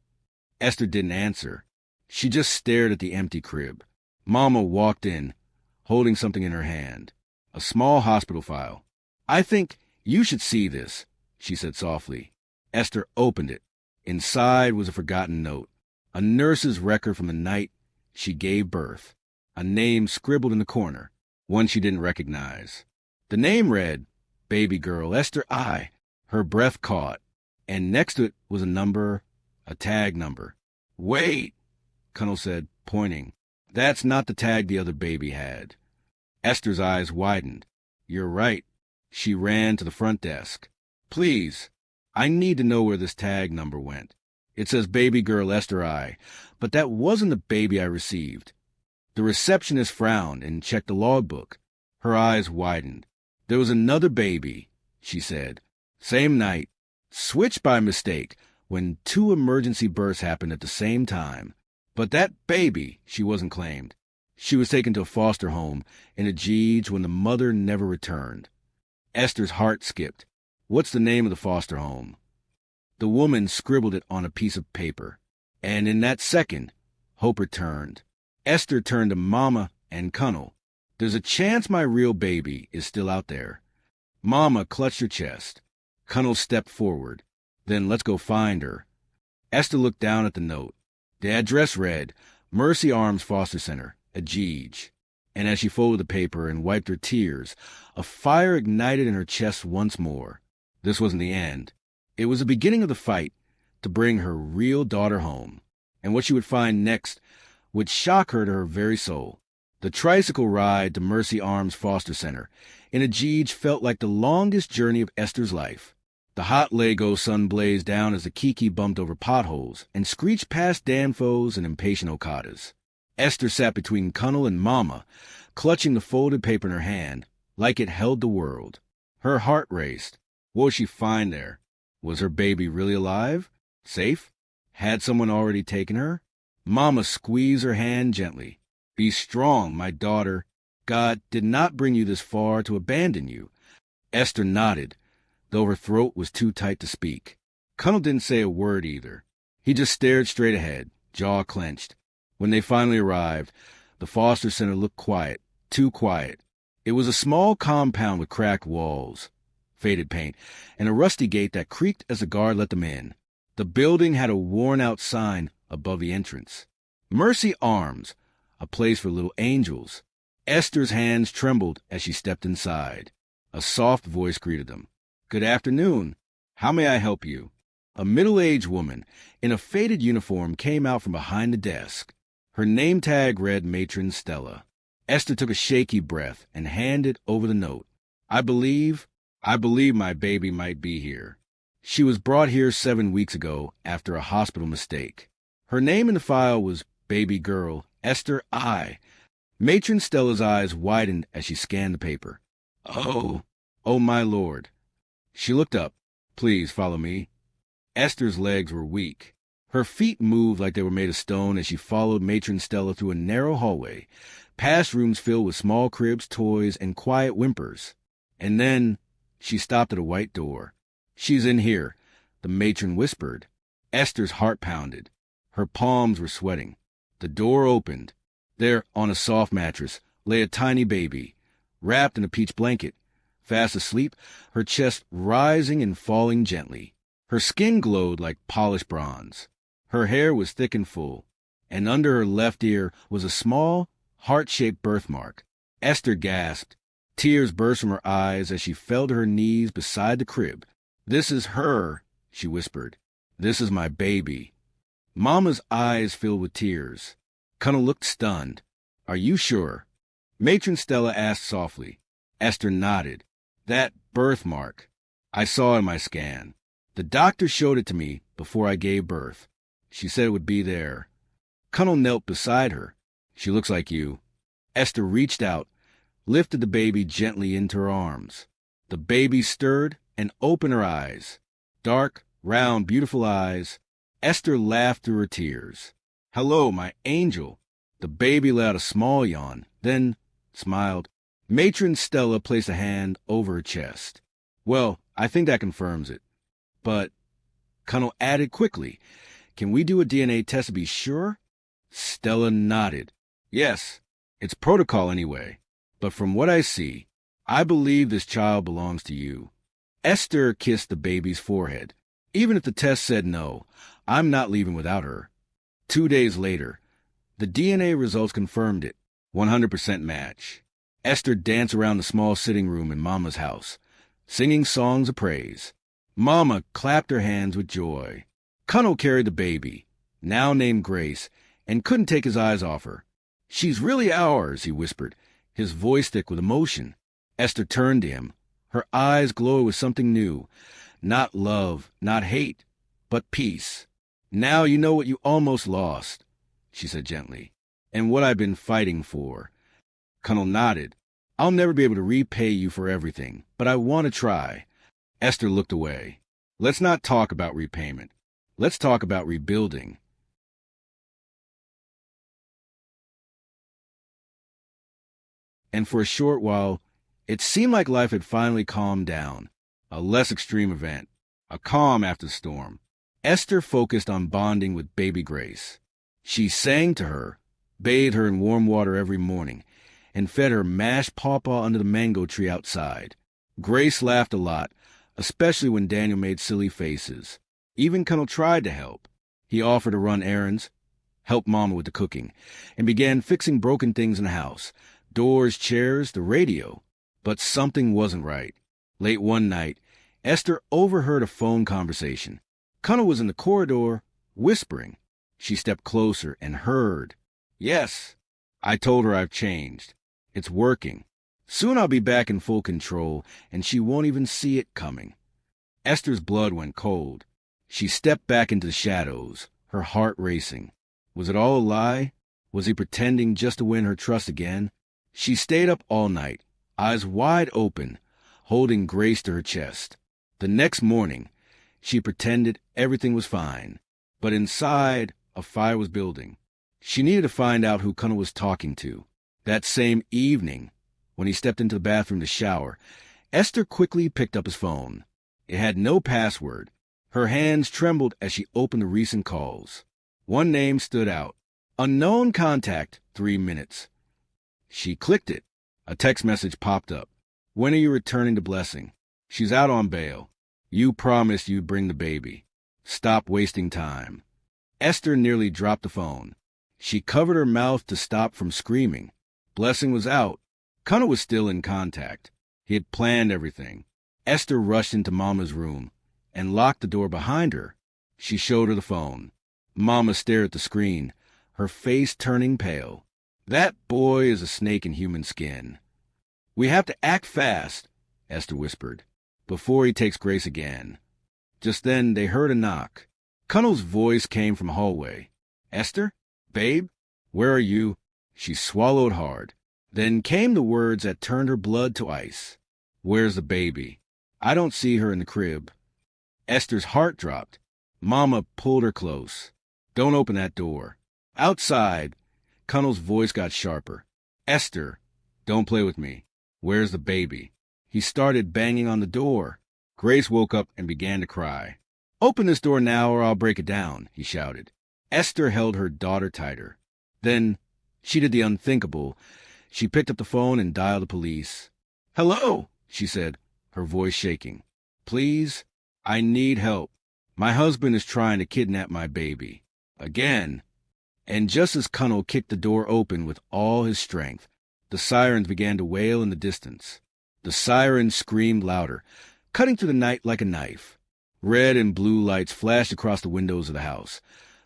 Esther didn't answer. She just stared at the empty crib. Mama walked in, holding something in her hand, a small hospital file. "I think you should see this," she said softly. Esther opened it. Inside was a forgotten note, a nurse's record from the night she gave birth, a name scribbled in the corner, one she didn't recognize. The name read, "Baby girl Esther I." Her breath caught, and next to it was a number, a tag number. "Wait," Cunnell said, pointing. "That's not the tag the other baby had." Esther's eyes widened. "You're right." She ran to the front desk. "Please, I need to know where this tag number went. It says baby girl Esther I, but that wasn't the baby I received." The receptionist frowned and checked the logbook. Her eyes widened. "There was another baby," she said. "Same night. Switched by mistake when 2 emergency births happened at the same time. But that baby, she wasn't claimed. She was taken to a foster home in a Jeej when the mother never returned." Esther's heart skipped. "What's the name of the foster home?" The woman scribbled it on a piece of paper. And in that second, hope returned. Esther turned to Mama and Cunnell. "There's a chance my real baby is still out there." Mama clutched her chest. Cunnell stepped forward. "Then let's go find her." Esther looked down at the note. The address read, Mercy Arms Foster Center, Jeej. And as she folded the paper and wiped her tears, a fire ignited in her chest once more. This wasn't the end. It was the beginning of the fight to bring her real daughter home. And what she would find next would shock her to her very soul. The tricycle ride to Mercy Arms Foster Center in Jeej felt like the longest journey of Esther's life. The hot Lego sun blazed down as the Kiki bumped over potholes and screeched past Danfos and impatient Okadas. Esther sat between Cunnell and Mama, clutching the folded paper in her hand, like it held the world. Her heart raced. What would she find there? Was her baby really alive? Safe? Had someone already taken her? Mama squeezed her hand gently. "Be strong, my daughter. God did not bring you this far to abandon you." Esther nodded, though her throat was too tight to speak. Cunnell didn't say a word either. He just stared straight ahead, jaw clenched. When they finally arrived, the foster center looked quiet, too quiet. It was a small compound with cracked walls, faded paint, and a rusty gate that creaked as the guard let them in. The building had a worn-out sign above the entrance. Mercy Arms, a place for little angels. Esther's hands trembled as she stepped inside. A soft voice greeted them. "Good afternoon. How may I help you?" A middle-aged woman in a faded uniform came out from behind the desk. Her name tag read Matron Stella. Esther took a shaky breath and handed over the note. I believe my baby might be here. She was brought here 7 weeks ago after a hospital mistake. Her name in the file was Baby Girl Esther I." Matron Stella's eyes widened as she scanned the paper. Oh, my lord." She looked up. "Please follow me." Esther's legs were weak. Her feet moved like they were made of stone as she followed Matron Stella through a narrow hallway, past rooms filled with small cribs, toys, and quiet whimpers. And then she stopped at a white door. "She's in here," the matron whispered. Esther's heart pounded. Her palms were sweating. The door opened. There, on a soft mattress, lay a tiny baby, wrapped in a peach blanket, fast asleep, her chest rising and falling gently. Her skin glowed like polished bronze. Her hair was thick and full, and under her left ear was a small, heart-shaped birthmark. Esther gasped. Tears burst from her eyes as she fell to her knees beside the crib. "This is her," she whispered. "This is my baby." Mama's eyes filled with tears. Cunnell looked stunned. "Are you sure?" Matron Stella asked softly. Esther nodded. "That birthmark. I saw in my scan. The doctor showed it to me before I gave birth. She said it would be there." Cunnell knelt beside her. "She looks like you." Esther reached out, lifted the baby gently into her arms. The baby stirred and opened her eyes. Dark, round, beautiful eyes. Esther laughed through her tears. "Hello, my angel." The baby let out a small yawn, then smiled. Matron Stella placed a hand over her chest. Well, I think that confirms it. But, Connell added quickly, can we do a DNA test to be sure? Stella nodded. Yes, it's protocol anyway. But from what I see, I believe this child belongs to you. Esther kissed the baby's forehead. Even if the test said no, I'm not leaving without her. 2 days later, the DNA results confirmed it. 100% match. Esther danced around the small sitting room in Mama's house, singing songs of praise. Mama clapped her hands with joy. Connell carried the baby, now named Grace, and couldn't take his eyes off her. She's really ours, he whispered, his voice thick with emotion. Esther turned to him, her eyes glowing with something new. Not love, not hate, but peace. Now you know what you almost lost, she said gently, and what I've been fighting for. Connell nodded. I'll never be able to repay you for everything, but I want to try. Esther looked away. Let's not talk about repayment. Let's talk about rebuilding. And for a short while, it seemed like life had finally calmed down. A less extreme event. A calm after the storm. Esther focused on bonding with baby Grace. She sang to her, bathed her in warm water every morning, and fed her mashed pawpaw under the mango tree outside. Grace laughed a lot, especially when Daniel made silly faces. Even Connell tried to help. He offered to run errands, help Mama with the cooking, and began fixing broken things in the house. Doors, chairs, the radio. But something wasn't right. Late one night, Esther overheard a phone conversation. Connell was in the corridor, whispering. She stepped closer and heard. Yes, I told her I've changed. It's working. Soon I'll be back in full control, and she won't even see it coming. Esther's blood went cold. She stepped back into the shadows, her heart racing. Was it all a lie? Was he pretending just to win her trust again? She stayed up all night, eyes wide open, holding Grace to her chest. The next morning, she pretended everything was fine, but inside, a fire was building. She needed to find out who Connell was talking to. That same evening, when he stepped into the bathroom to shower, Esther quickly picked up his phone. It had no password. Her hands trembled as she opened the recent calls. One name stood out. Unknown contact, 3 minutes. She clicked it. A text message popped up. When are you returning to Blessing? She's out on bail. You promised you'd bring the baby. Stop wasting time. Esther nearly dropped the phone. She covered her mouth to stop from screaming. Blessing was out. Connell was still in contact. He had planned everything. Esther rushed into Mama's room and locked the door behind her. She showed her the phone. Mama stared at the screen, her face turning pale. That boy is a snake in human skin. We have to act fast, Esther whispered, before he takes Grace again. Just then they heard a knock. Connell's voice came from the hallway. Esther? Babe? Where are you? She swallowed hard. Then came the words that turned her blood to ice. Where's the baby? I don't see her in the crib. Esther's heart dropped. Mama pulled her close. Don't open that door. Outside. Connell's voice got sharper. Esther, don't play with me. Where's the baby? He started banging on the door. Grace woke up and began to cry. Open this door now or I'll break it down, he shouted. Esther held her daughter tighter. Then she did the unthinkable. She picked up the phone and dialed the police. Hello, she said, her voice shaking. Please, I need help. My husband is trying to kidnap my baby. Again. And just as Connell kicked the door open with all his strength, the sirens began to wail in the distance. The sirens screamed louder, cutting through the night like a knife. Red and blue lights flashed across the windows of the house,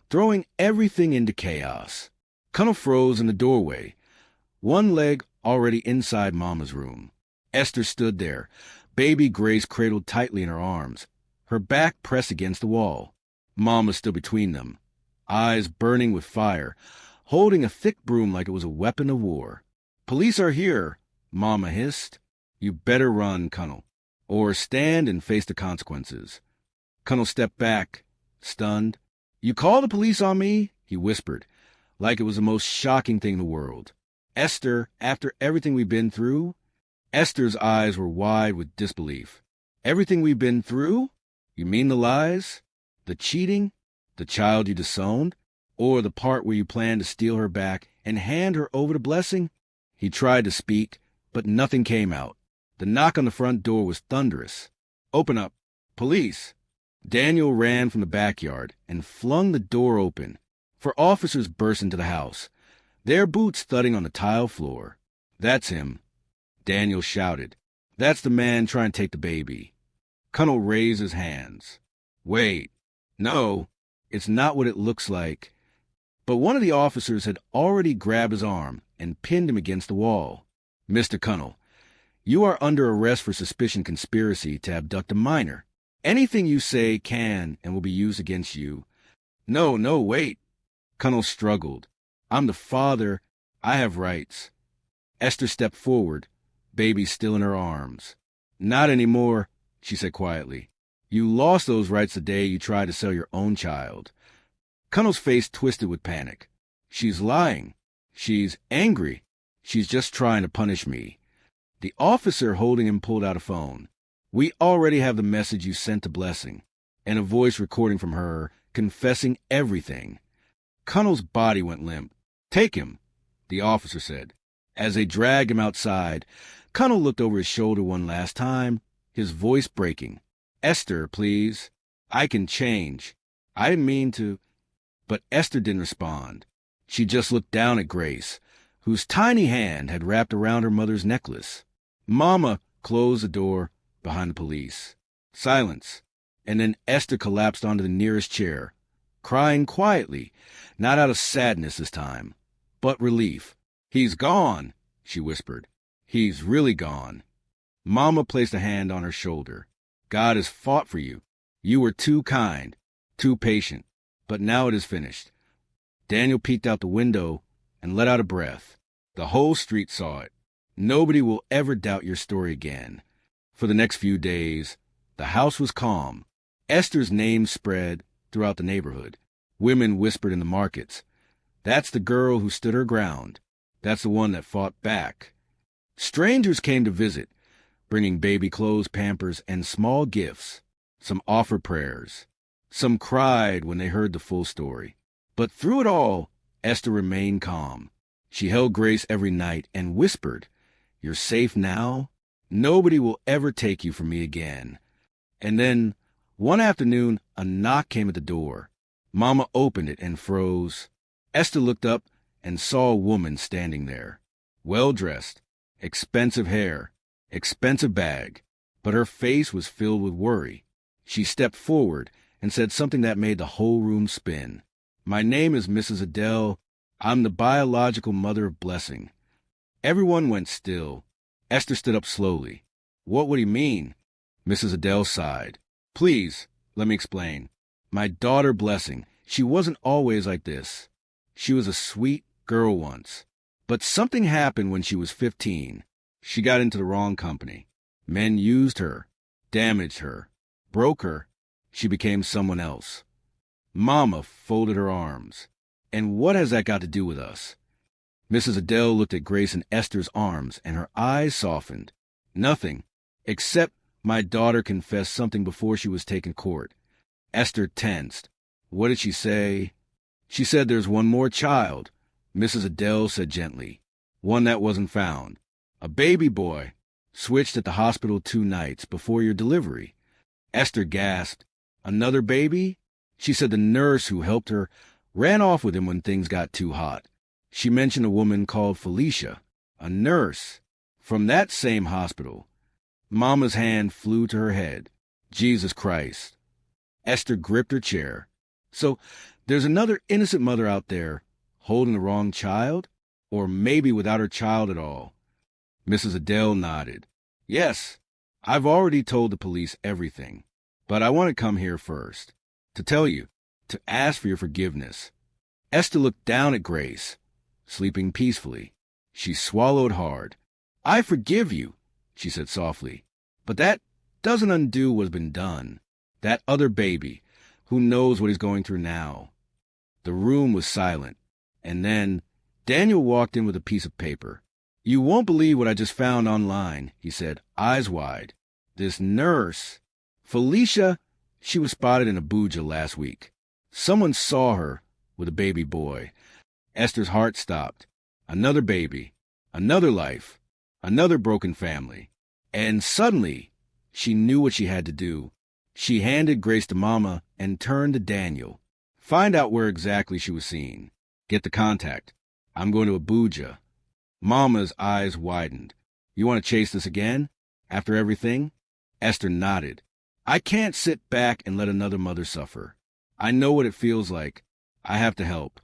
throwing everything into chaos. Connell froze in the doorway, one leg already inside Mama's room. Esther stood there, baby Grace cradled tightly in her arms, her back pressed against the wall. Mama stood between them, eyes burning with fire, holding a thick broom like it was a weapon of war. Police are here, Mama hissed. You better run, Connell, or stand and face the consequences. Connell stepped back, stunned. You call the police on me? He whispered, like it was the most shocking thing in the world. Esther, after everything we've been through? Esther's eyes were wide with disbelief. Everything we've been through? You mean the lies? The cheating? The child you disowned? Or the part where you planned to steal her back and hand her over to Blessing? He tried to speak, but nothing came out. The knock on the front door was thunderous. Open up. Police. Daniel ran from the backyard and flung the door open, for officers burst into the house, their boots thudding on the tile floor. That's him, Daniel shouted. That's the man trying to take the baby. Cunnell raised his hands. Wait. No, it's not what it looks like. But one of the officers had already grabbed his arm and pinned him against the wall. Mr. Cunnell, you are under arrest for suspicion conspiracy to abduct a minor. Anything you say can and will be used against you. No, wait. Cunnell struggled. I'm the father. I have rights. Esther stepped forward, baby still in her arms. Not anymore, she said quietly. You lost those rights the day you tried to sell your own child. Cunnell's face twisted with panic. She's lying. She's angry. She's just trying to punish me. The officer holding him pulled out a phone. We already have the message you sent to Blessing, and a voice recording from her, confessing everything. Cunnell's body went limp. Take him, the officer said. As they dragged him outside, Cunnell looked over his shoulder one last time, his voice breaking. Esther, please. I can change. I didn't mean to. But Esther didn't respond. She just looked down at Grace, whose tiny hand had wrapped around her mother's necklace. Mama closed the door behind the police. Silence. And then Esther collapsed onto the nearest chair, crying quietly, not out of sadness this time, but relief. He's gone, she whispered. He's really gone. Mama placed a hand on her shoulder. God has fought for you. You were too kind, too patient, but now it is finished. Daniel peeked out the window and let out a breath. The whole street saw it. Nobody will ever doubt your story again. For the next few days, the house was calm. Esther's name spread throughout the neighborhood. Women whispered in the markets. That's the girl who stood her ground. That's the one that fought back. Strangers came to visit, bringing baby clothes, Pampers, and small gifts. Some offered prayers. Some cried when they heard the full story. But through it all, Esther remained calm. She held Grace every night and whispered, You're safe now. Nobody will ever take you from me again. And then, one afternoon, a knock came at the door. Mama opened it and froze. Esther looked up and saw a woman standing there, well-dressed, expensive hair, expensive bag, but her face was filled with worry. She stepped forward and said something that made the whole room spin. My name is Mrs. Adele. I'm the biological mother of Blessing. Everyone went still. Esther stood up slowly. What would he mean? Mrs. Adele sighed. Please, let me explain. My daughter Blessing, she wasn't always like this. She was a sweet girl once. But something happened when she was 15. She got into the wrong company. Men used her, damaged her, broke her. She became someone else. Mama folded her arms. And what has that got to do with us? Mrs. Adele looked at Grace in Esther's arms, and her eyes softened. Nothing, except my daughter confessed something before she was taken to court. Esther tensed. What did she say? She said there's one more child, Mrs. Adele said gently. One that wasn't found. A baby boy, switched at the hospital 2 nights before your delivery. Esther gasped. Another baby? She said the nurse who helped her ran off with him when things got too hot. She mentioned a woman called Felicia, a nurse, from that same hospital. Mama's hand flew to her head. Jesus Christ. Esther gripped her chair. So there's another innocent mother out there holding the wrong child? Or maybe without her child at all? Mrs. Adele nodded. Yes, I've already told the police everything. But I want to come here first. To tell you. To ask for your forgiveness. Esther looked down at Grace, sleeping peacefully. She swallowed hard. I forgive you, she said softly. But that doesn't undo what's been done. That other baby, who knows what he's going through now? The room was silent. And then Daniel walked in with a piece of paper. "You won't believe what I just found online," he said, eyes wide. "This nurse, Felicia, she was spotted in Abuja last week. Someone saw her with a baby boy." Esther's heart stopped. Another baby, another life, another broken family. And suddenly, she knew what she had to do. She handed Grace to Mama and turned to Daniel. "Find out where exactly she was seen. Get the contact. I'm going to Abuja." Mama's eyes widened. "You want to chase this again? After everything?" Esther nodded. "I can't sit back and let another mother suffer. I know what it feels like. I have to help."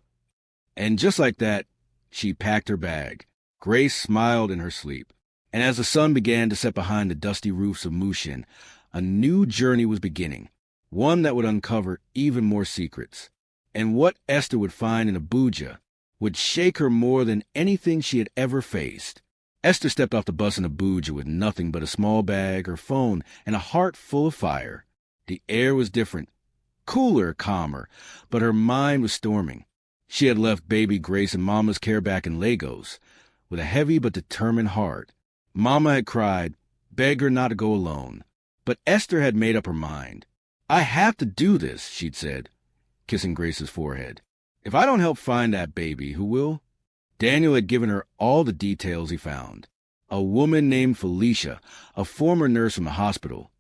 And just like that, she packed her bag. Grace smiled in her sleep. And as the sun began to set behind the dusty roofs of Mushin, a new journey was beginning, one that would uncover even more secrets. And what Esther would find in Abuja would shake her more than anything she had ever faced. Esther stepped off the bus in Abuja with nothing but a small bag, her phone, and a heart full of fire. The air was different, cooler, calmer, but her mind was storming. She had left baby Grace and Mama's care back in Lagos, with a heavy but determined heart. Mama had cried, begged her not to go alone. But Esther had made up her mind. "I have to do this," she'd said, kissing Grace's forehead. "If I don't help find that baby, who will?" Daniel had given her all the details he found. A woman named Felicia, a former nurse from the hospital,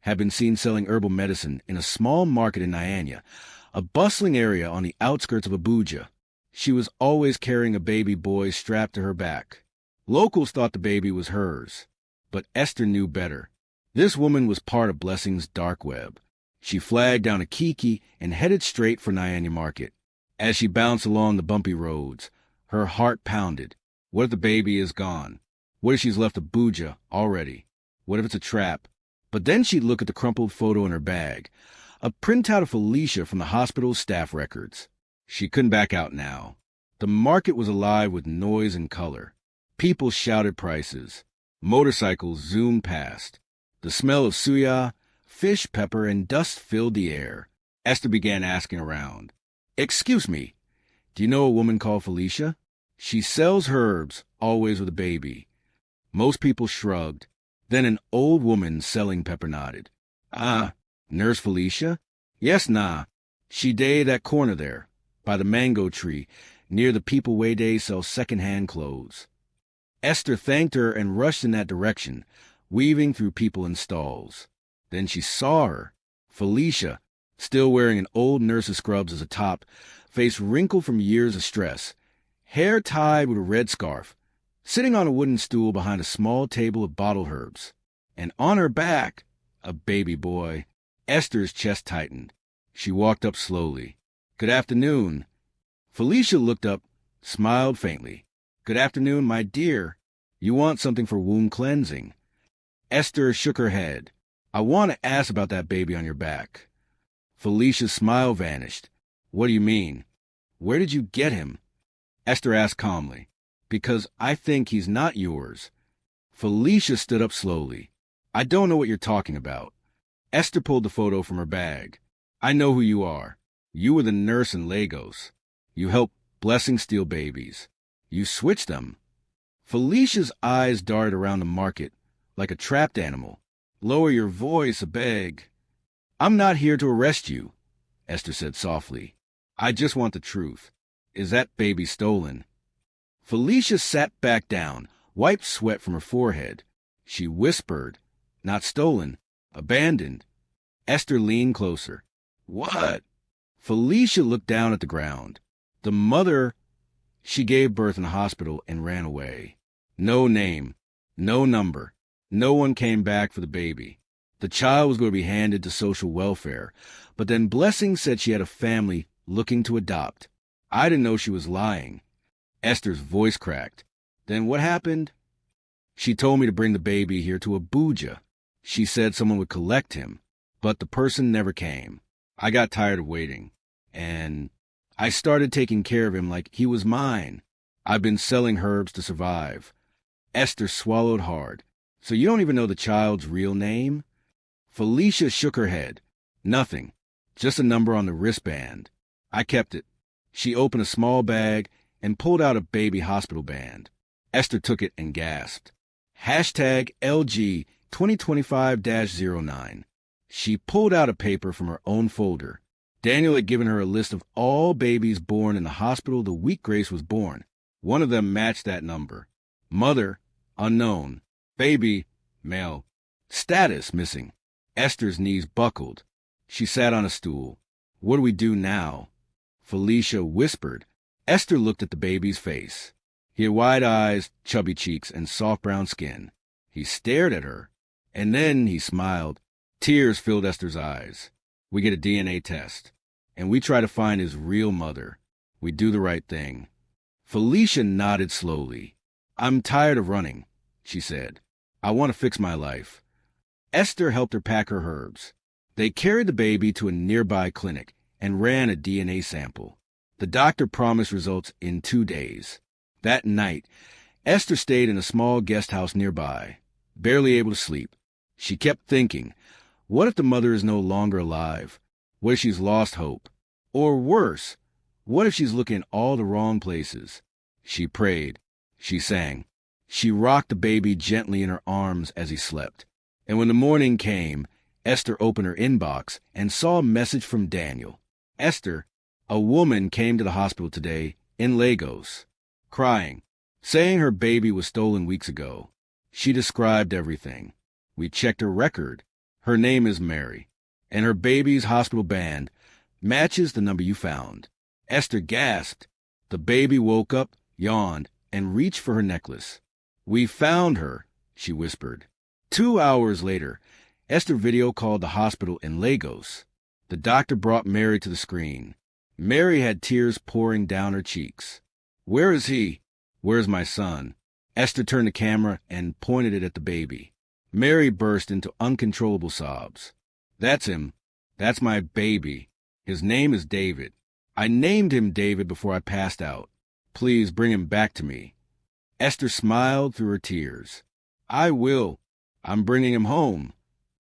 had been seen selling herbal medicine in a small market in Nyanya, a bustling area on the outskirts of Abuja. She was always carrying a baby boy strapped to her back. Locals thought the baby was hers, but Esther knew better. This woman was part of Blessing's dark web. She flagged down a Kiki and headed straight for Nyanya Market. As she bounced along the bumpy roads, her heart pounded. What if the baby is gone? What if she's left Abuja already? What if it's a trap? But then she'd look at the crumpled photo in her bag, a printout of Felicia from the hospital's staff records. She couldn't back out now. The market was alive with noise and color. People shouted prices. Motorcycles zoomed past. The smell of suya, fish, pepper, and dust filled the air. Esther began asking around. "Excuse me, do you know a woman called Felicia? She sells herbs, always with a baby." Most people shrugged. Then an old woman selling pepper nodded. "Ah, Nurse Felicia? Yes, nah. She day that corner there, by the mango tree, near the people where they sell second-hand clothes." Esther thanked her and rushed in that direction, weaving through people in stalls. Then she saw her. Felicia, still wearing an old nurse's scrubs as a top, face wrinkled from years of stress, hair tied with a red scarf, sitting on a wooden stool behind a small table of bottled herbs. And on her back, a baby boy. Esther's chest tightened. She walked up slowly. "Good afternoon." Felicia looked up, smiled faintly. "Good afternoon, my dear. You want something for wound cleansing." Esther shook her head. "I want to ask about that baby on your back." Felicia's smile vanished. "What do you mean? Where did you get him?" Esther asked calmly. "Because I think he's not yours." Felicia stood up slowly. "I don't know what you're talking about." Esther pulled the photo from her bag. "I know who you are. You were the nurse in Lagos. You helped Blessing steal babies. You switched them." Felicia's eyes darted around the market like a trapped animal. "Lower your voice, I beg." "I'm not here to arrest you," Esther said softly. "I just want the truth. Is that baby stolen?" Felicia sat back down, wiped sweat from her forehead. She whispered, "Not stolen, abandoned." Esther leaned closer. "What?" Felicia looked down at the ground. The mother, she gave birth in a hospital and ran away. No name, no number. No one came back for the baby. The child was going to be handed to social welfare, but then Blessing said she had a family looking to adopt. I didn't know she was lying. Esther's voice cracked. "Then what happened?" "She told me to bring the baby here to Abuja. She said someone would collect him, but the person never came. I got tired of waiting, and I started taking care of him like he was mine. I've been selling herbs to survive." Esther swallowed hard. "So you don't even know the child's real name?" Felicia shook her head. "Nothing. Just a number on the wristband. I kept it." She opened a small bag and pulled out a baby hospital band. Esther took it and gasped. Hashtag LG 2025-09. She pulled out a paper from her own folder. Daniel had given her a list of all babies born in the hospital the week Grace was born. One of them matched that number. Mother, unknown. Baby, male. Status, missing. Esther's knees buckled. She sat on a stool. What do we do now? Felicia whispered. Esther looked at the baby's face. He had wide eyes, chubby cheeks, and soft brown skin. He stared at her, and then he smiled. Tears filled Esther's eyes. We get a DNA test, and we try to find his real mother. We do the right thing. Felicia nodded slowly. I'm tired of running, she said. I want to fix my life. Esther helped her pack her herbs. They carried the baby to a nearby clinic and ran a DNA sample. The doctor promised results in 2 days. That night, Esther stayed in a small guest house nearby, barely able to sleep. She kept thinking, what if the mother is no longer alive? What if she's lost hope? Or worse, what if she's looking in all the wrong places? She prayed. She sang. She rocked the baby gently in her arms as he slept. And when the morning came, Esther opened her inbox and saw a message from Daniel. Esther, a woman came to the hospital today in Lagos, crying, saying her baby was stolen weeks ago. She described everything. We checked her record. Her name is Mary, and her baby's hospital band matches the number you found. Esther gasped. The baby woke up, yawned, and reached for her necklace. We found her, she whispered. 2 hours later, Esther video called the hospital in Lagos. The doctor brought Mary to the screen. Mary had tears pouring down her cheeks. Where is he? Where's my son? Esther turned the camera and pointed it at the baby. Mary burst into uncontrollable sobs. That's him. That's my baby. His name is David. I named him David before I passed out. Please bring him back to me. Esther smiled through her tears. I will. I'm bringing him home.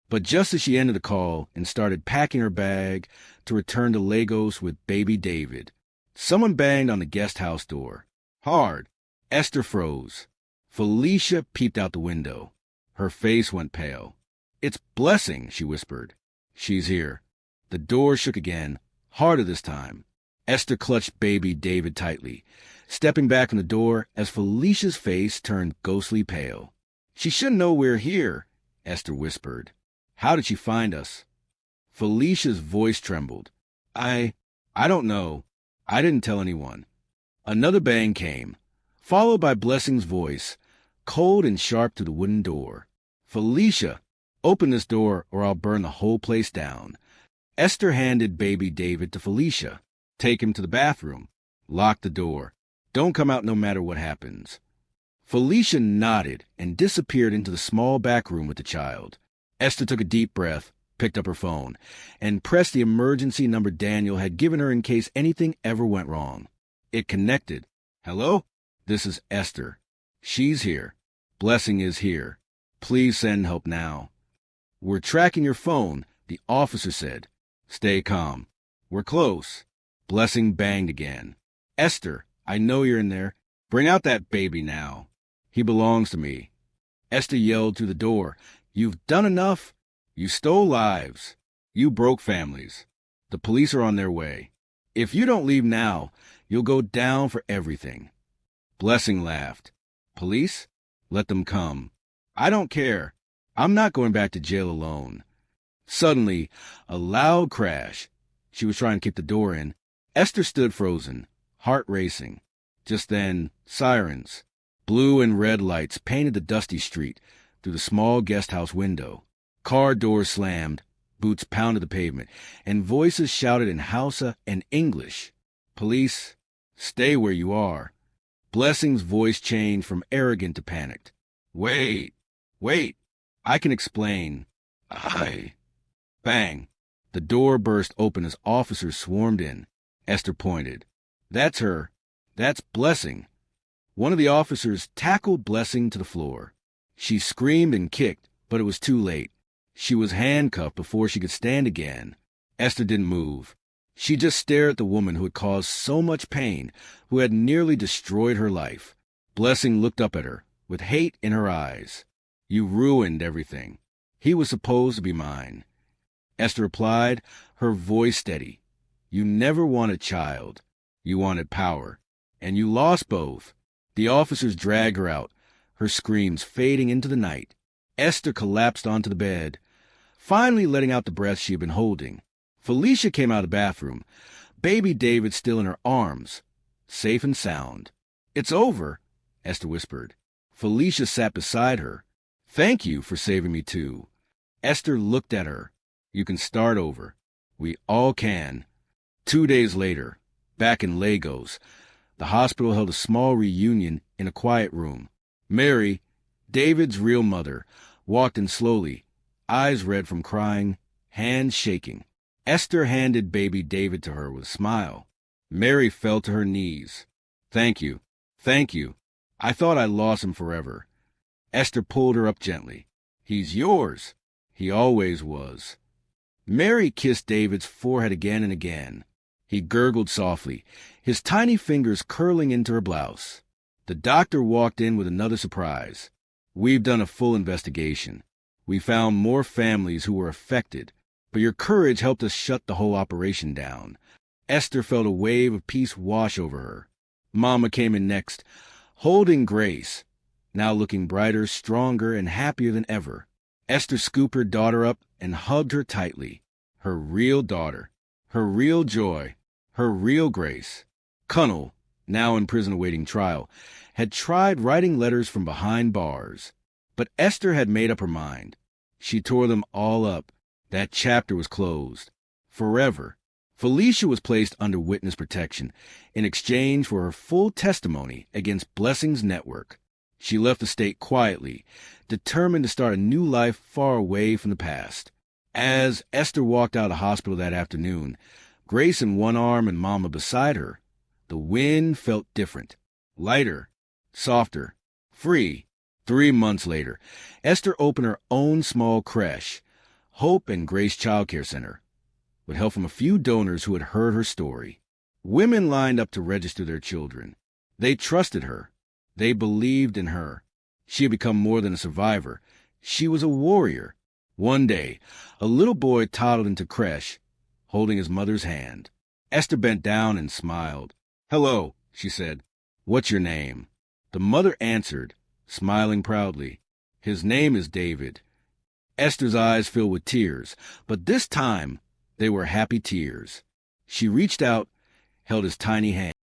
But just as she ended the call and started packing her bag to return to Lagos with baby David, someone banged on the guest house door. Hard. Esther froze. Felicia peeped out the window. Her face went pale. It's Blessing, she whispered. She's here. The door shook again, harder this time. Esther clutched baby David tightly, stepping back from the door as Felicia's face turned ghostly pale. She should know we're here, Esther whispered. How did she find us? Felicia's voice trembled. I don't know. I didn't tell anyone. Another bang came, followed by Blessing's voice, cold and sharp through the wooden door. Felicia, open this door or I'll burn the whole place down. Esther handed baby David to Felicia. Take him to the bathroom. Lock the door. Don't come out no matter what happens. Felicia nodded and disappeared into the small back room with the child. Esther took a deep breath, picked up her phone, and pressed the emergency number Daniel had given her in case anything ever went wrong. It connected. Hello? This is Esther. She's here. Blessing is here. Please send help now. We're tracking your phone, the officer said. Stay calm. We're close. Blessing banged again. Esther, I know you're in there. Bring out that baby now. He belongs to me. Esther yelled through the door. You've done enough. You stole lives. You broke families. The police are on their way. If you don't leave now, you'll go down for everything. Blessing laughed. Police? Let them come. I don't care. I'm not going back to jail alone. Suddenly, a loud crash. She was trying to kick the door in. Esther stood frozen, heart racing. Just then, sirens. Blue and red lights painted the dusty street through the small guest house window. Car doors slammed, boots pounded the pavement, and voices shouted in Hausa and English. Police, stay where you are. Blessing's voice changed from arrogant to panicked. Wait, I can explain. Bang. The door burst open as officers swarmed in. Esther pointed. That's her. That's Blessing. One of the officers tackled Blessing to the floor. She screamed and kicked, but it was too late. She was handcuffed before she could stand again. Esther didn't move. She just stared at the woman who had caused so much pain, who had nearly destroyed her life. Blessing looked up at her, with hate in her eyes. "You ruined everything. He was supposed to be mine." Esther replied, her voice steady. "You never wanted child. You wanted power. And you lost both." The officers dragged her out, her screams fading into the night. Esther collapsed onto the bed, finally letting out the breath she had been holding. Felicia came out of the bathroom, baby David still in her arms, safe and sound. "It's over," Esther whispered. Felicia sat beside her. "Thank you for saving me too." Esther looked at her. "You can start over. We all can." 2 days later, back in Lagos, the hospital held a small reunion in a quiet room. Mary, David's real mother, walked in slowly, eyes red from crying, hands shaking. Esther handed baby David to her with a smile. Mary fell to her knees. Thank you. I thought I lost him forever." Esther pulled her up gently. "He's yours. He always was." Mary kissed David's forehead again and again. He gurgled softly, his tiny fingers curling into her blouse. The doctor walked in with another surprise. "We've done a full investigation. We found more families who were affected, but your courage helped us shut the whole operation down." Esther felt a wave of peace wash over her. Mama came in next, holding Grace, now looking brighter, stronger, and happier than ever. Esther scooped her daughter up and hugged her tightly. Her real daughter, her real joy, her real Grace. Cunnel, now in prison awaiting trial, had tried writing letters from behind bars. But Esther had made up her mind. She tore them all up. That chapter was closed. Forever. Felicia was placed under witness protection in exchange for her full testimony against Blessing's network. She left the state quietly, determined to start a new life far away from the past. As Esther walked out of the hospital that afternoon, Grace in one arm and Mama beside her, the wind felt different, lighter, softer, free. 3 months later, Esther opened her own small creche, Hope and Grace Child Care Center, with help from a few donors who had heard her story. Women lined up to register their children. They trusted her. They believed in her. She had become more than a survivor. She was a warrior. One day, a little boy toddled into creche, holding his mother's hand. Esther bent down and smiled. "Hello," she said. "What's your name?" The mother answered, smiling proudly. "His name is David." Esther's eyes filled with tears, but this time they were happy tears. She reached out, held his tiny hand.